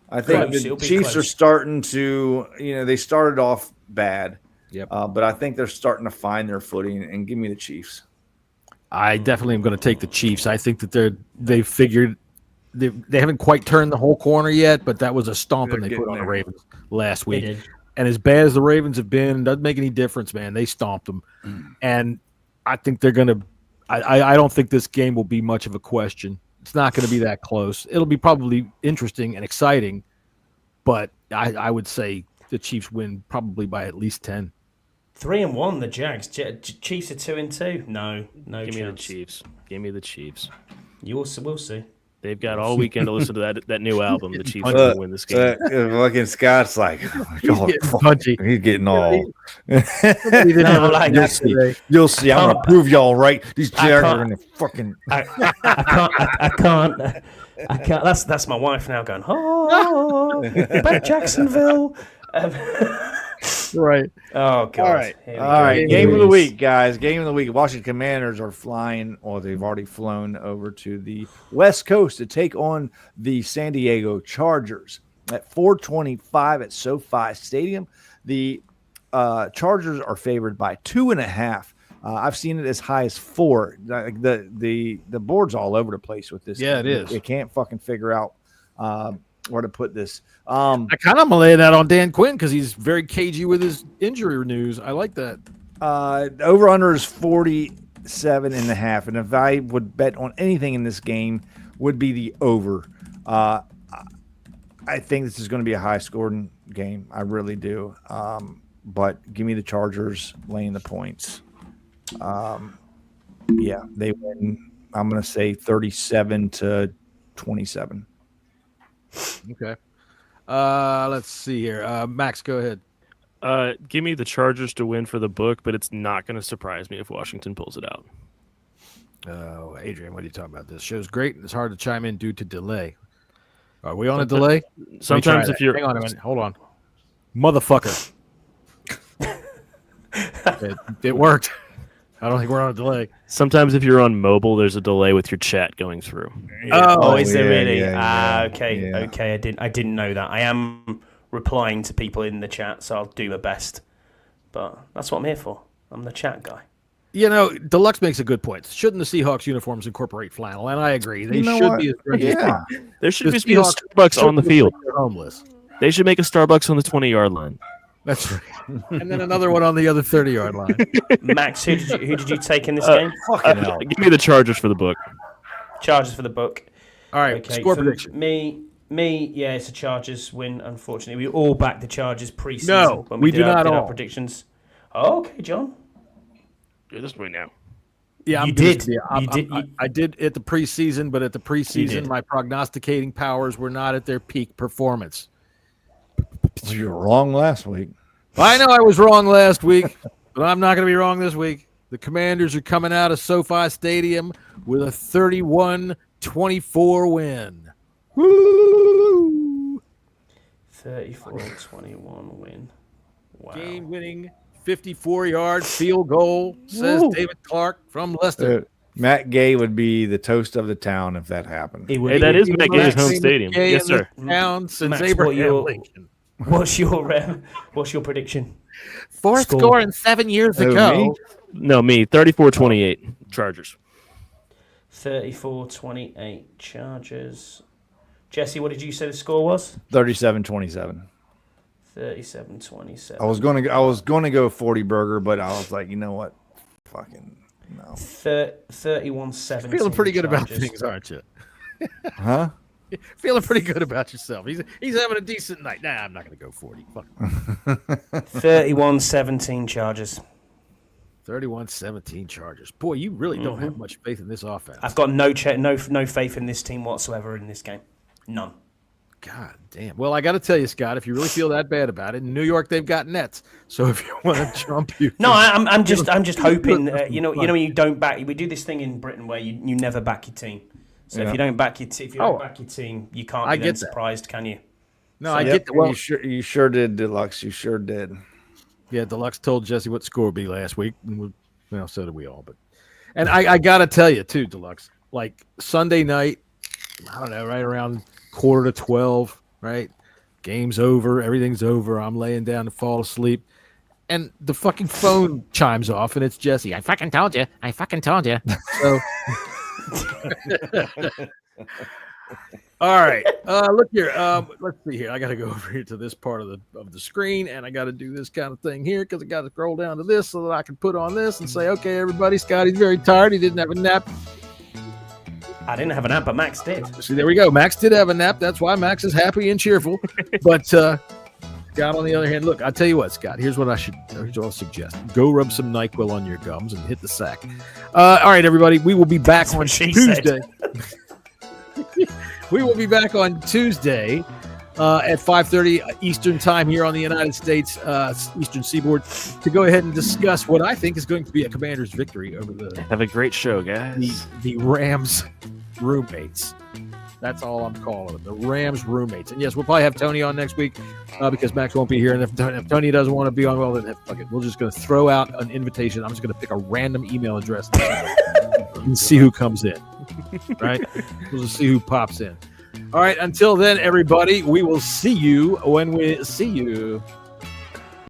F: I think the Chiefs are starting to. They started off bad.
I: Yep.
F: But I think they're starting to find their footing. And give me the Chiefs.
I: I definitely am going to take the Chiefs. I think that they figured. They haven't quite turned the whole corner yet, but that was a stomping they put on the Ravens last week. And as bad as the Ravens have been, it doesn't make any difference, man. They stomped them. And I think they're going to – I don't think this game will be much of a question. It's not going to be that close. It'll be probably interesting and exciting, but I would say the Chiefs win probably by at least 10.
D: 3-1, the Jags. Chiefs are 2-2. No
E: Give
D: chance.
E: me the Chiefs. Give me the Chiefs.
D: We'll see.
E: They've got all weekend to listen to that new album. The Chiefs are going to win this game.
F: Fucking Scott's like, he's getting all. You'll see. I'm gonna prove y'all right. These Jags are gonna fucking.
D: I can't. That's my wife now going. Oh, back Jacksonville.
I: Right.
D: Oh god.
F: All right. Game of the week, guys. Game of the week. Washington Commanders are flying, or they've already flown over to the West Coast to take on the San Diego Chargers at 4:25 at SoFi Stadium. The Chargers are favored by 2.5. I've seen it as high as 4. The board's all over the place with this.
I: Yeah, it is.
F: You can't fucking figure out where to put this.
I: I kind of lay that on Dan Quinn because he's very cagey with his injury news. I like that.
F: Over under is 47.5, and if I would bet on anything in this game, would be the over. I think this is going to be a high scoring game. I really do. But give me the Chargers laying the points. Yeah, they win. I'm going to say 37-27.
I: Okay. Let's see here. Max, go ahead.
E: Give me the Chargers to win for the book, but it's not going to surprise me if Washington pulls it out.
I: Oh, Adrian, what are you talking about? This show's great. It's hard to chime in due to delay. Are we on a delay?
E: Sometimes if you're...
I: Hang on a minute. Hold on. Motherfucker. It worked. I don't think we're on a delay.
E: Sometimes if you're on mobile, there's a delay with your chat going through.
D: Is there really? Okay. I didn't know that. I am replying to people in the chat, so I'll do my best. But that's what I'm here for. I'm the chat guy.
I: You know, Deluxe makes a good point. Shouldn't the Seahawks uniforms incorporate flannel? And I agree. They should be.
E: There should be a Starbucks on the field.
I: Homeless.
E: They should make a Starbucks on the 20-yard line.
I: That's right. And then another one on the other 30-yard line.
D: Max, who did you take in this game?
F: Fucking hell.
E: Give me the Chargers for the book.
D: Chargers for the book.
I: All right,
D: okay,
I: score prediction.
D: Me, yeah, it's a Chargers win, unfortunately. We all backed the Chargers preseason.
I: No,
D: when
I: we do not
D: did
I: all.
D: Our predictions. Oh, okay, John.
E: Do this way now.
I: Yeah,
D: you did.
I: I did at the preseason, but at the preseason, my prognosticating powers were not at their peak performance.
F: Well, you were wrong last week.
I: I know I was wrong last week, but I'm not going to be wrong this week. The Commanders are coming out of SoFi Stadium with a 31-24 win.
D: Woo! 34-21 win. Wow.
I: Game-winning 54-yard field goal, says David Clark from Leicester.
F: Matt Gay would be the toast of the town if that happened.
E: Hey, that is Matt Gay's home stadium. Yes, sir.
I: Town since
D: Max,
I: Abraham Lincoln.
D: What's your prediction?
I: Score in 7 years ago.
E: No, me. 34-28 Chargers.
D: 34-28 Chargers. Jesse, what did you say the score was?
F: 37-27.
D: 37-27.
F: I was gonna go 40 burger, but I was like, you know what? Fucking no.
D: 31-17.
I: Feeling pretty good
D: Chargers.
I: about things, aren't you?
F: Huh?
I: Feeling pretty good about yourself. He's having a decent night. Nah, I'm not going to go 40. Fuck.
D: 31-17 Chargers.
I: 31-17 Chargers. Boy, you really don't have much faith in this offense.
D: I've got no faith in this team whatsoever in this game. None.
I: God damn. Well, I got to tell you, Scott, if you really feel that bad about it, in New York they've got nets. So if you want to jump, you
D: no, I'm just hoping. You know, you don't back. We do this thing in Britain where you never back your team. So if you don't back your team, you can't be then surprised, can you?
I: No, I get that. Well,
F: you sure did, Deluxe. You sure did.
I: Yeah, Deluxe told Jesse what the score would be last week. Well, so did we all. And I got to tell you, too, Deluxe, like Sunday night, I don't know, right around 11:45, right? Game's over. Everything's over. I'm laying down to fall asleep. And the fucking phone chimes off, and it's Jesse. I fucking told you. So... All right. Look here. Let's see here. I got to go over here to this part of the screen, and I got to do this kind of thing here because I got to scroll down to this so that I can put on this and say, okay, everybody, Scotty's very tired. He didn't have a nap.
D: I didn't have a nap, but Max did.
I: See, there we go. Max did have a nap. That's why Max is happy and cheerful. But Scott, on the other hand, look, I'll tell you what, Scott, here's what I'll suggest. Go rub some NyQuil on your gums and hit the sack. All right, everybody, we will be back on Tuesday. We will be back on Tuesday at 5:30 Eastern time here on the United States Eastern Seaboard to go ahead and discuss what I think is going to be a Commanders victory over the
E: Have a great show, guys.
I: the Rams roommates. That's all I'm calling them, the Rams roommates. And yes, we'll probably have Tony on next week because Max won't be here. And if Tony doesn't want to be on, well, then fuck it. We're just going to throw out an invitation. I'm just going to pick a random email address and see who comes in. Right? We'll just see who pops in. All right. Until then, everybody, we will see you when we see you.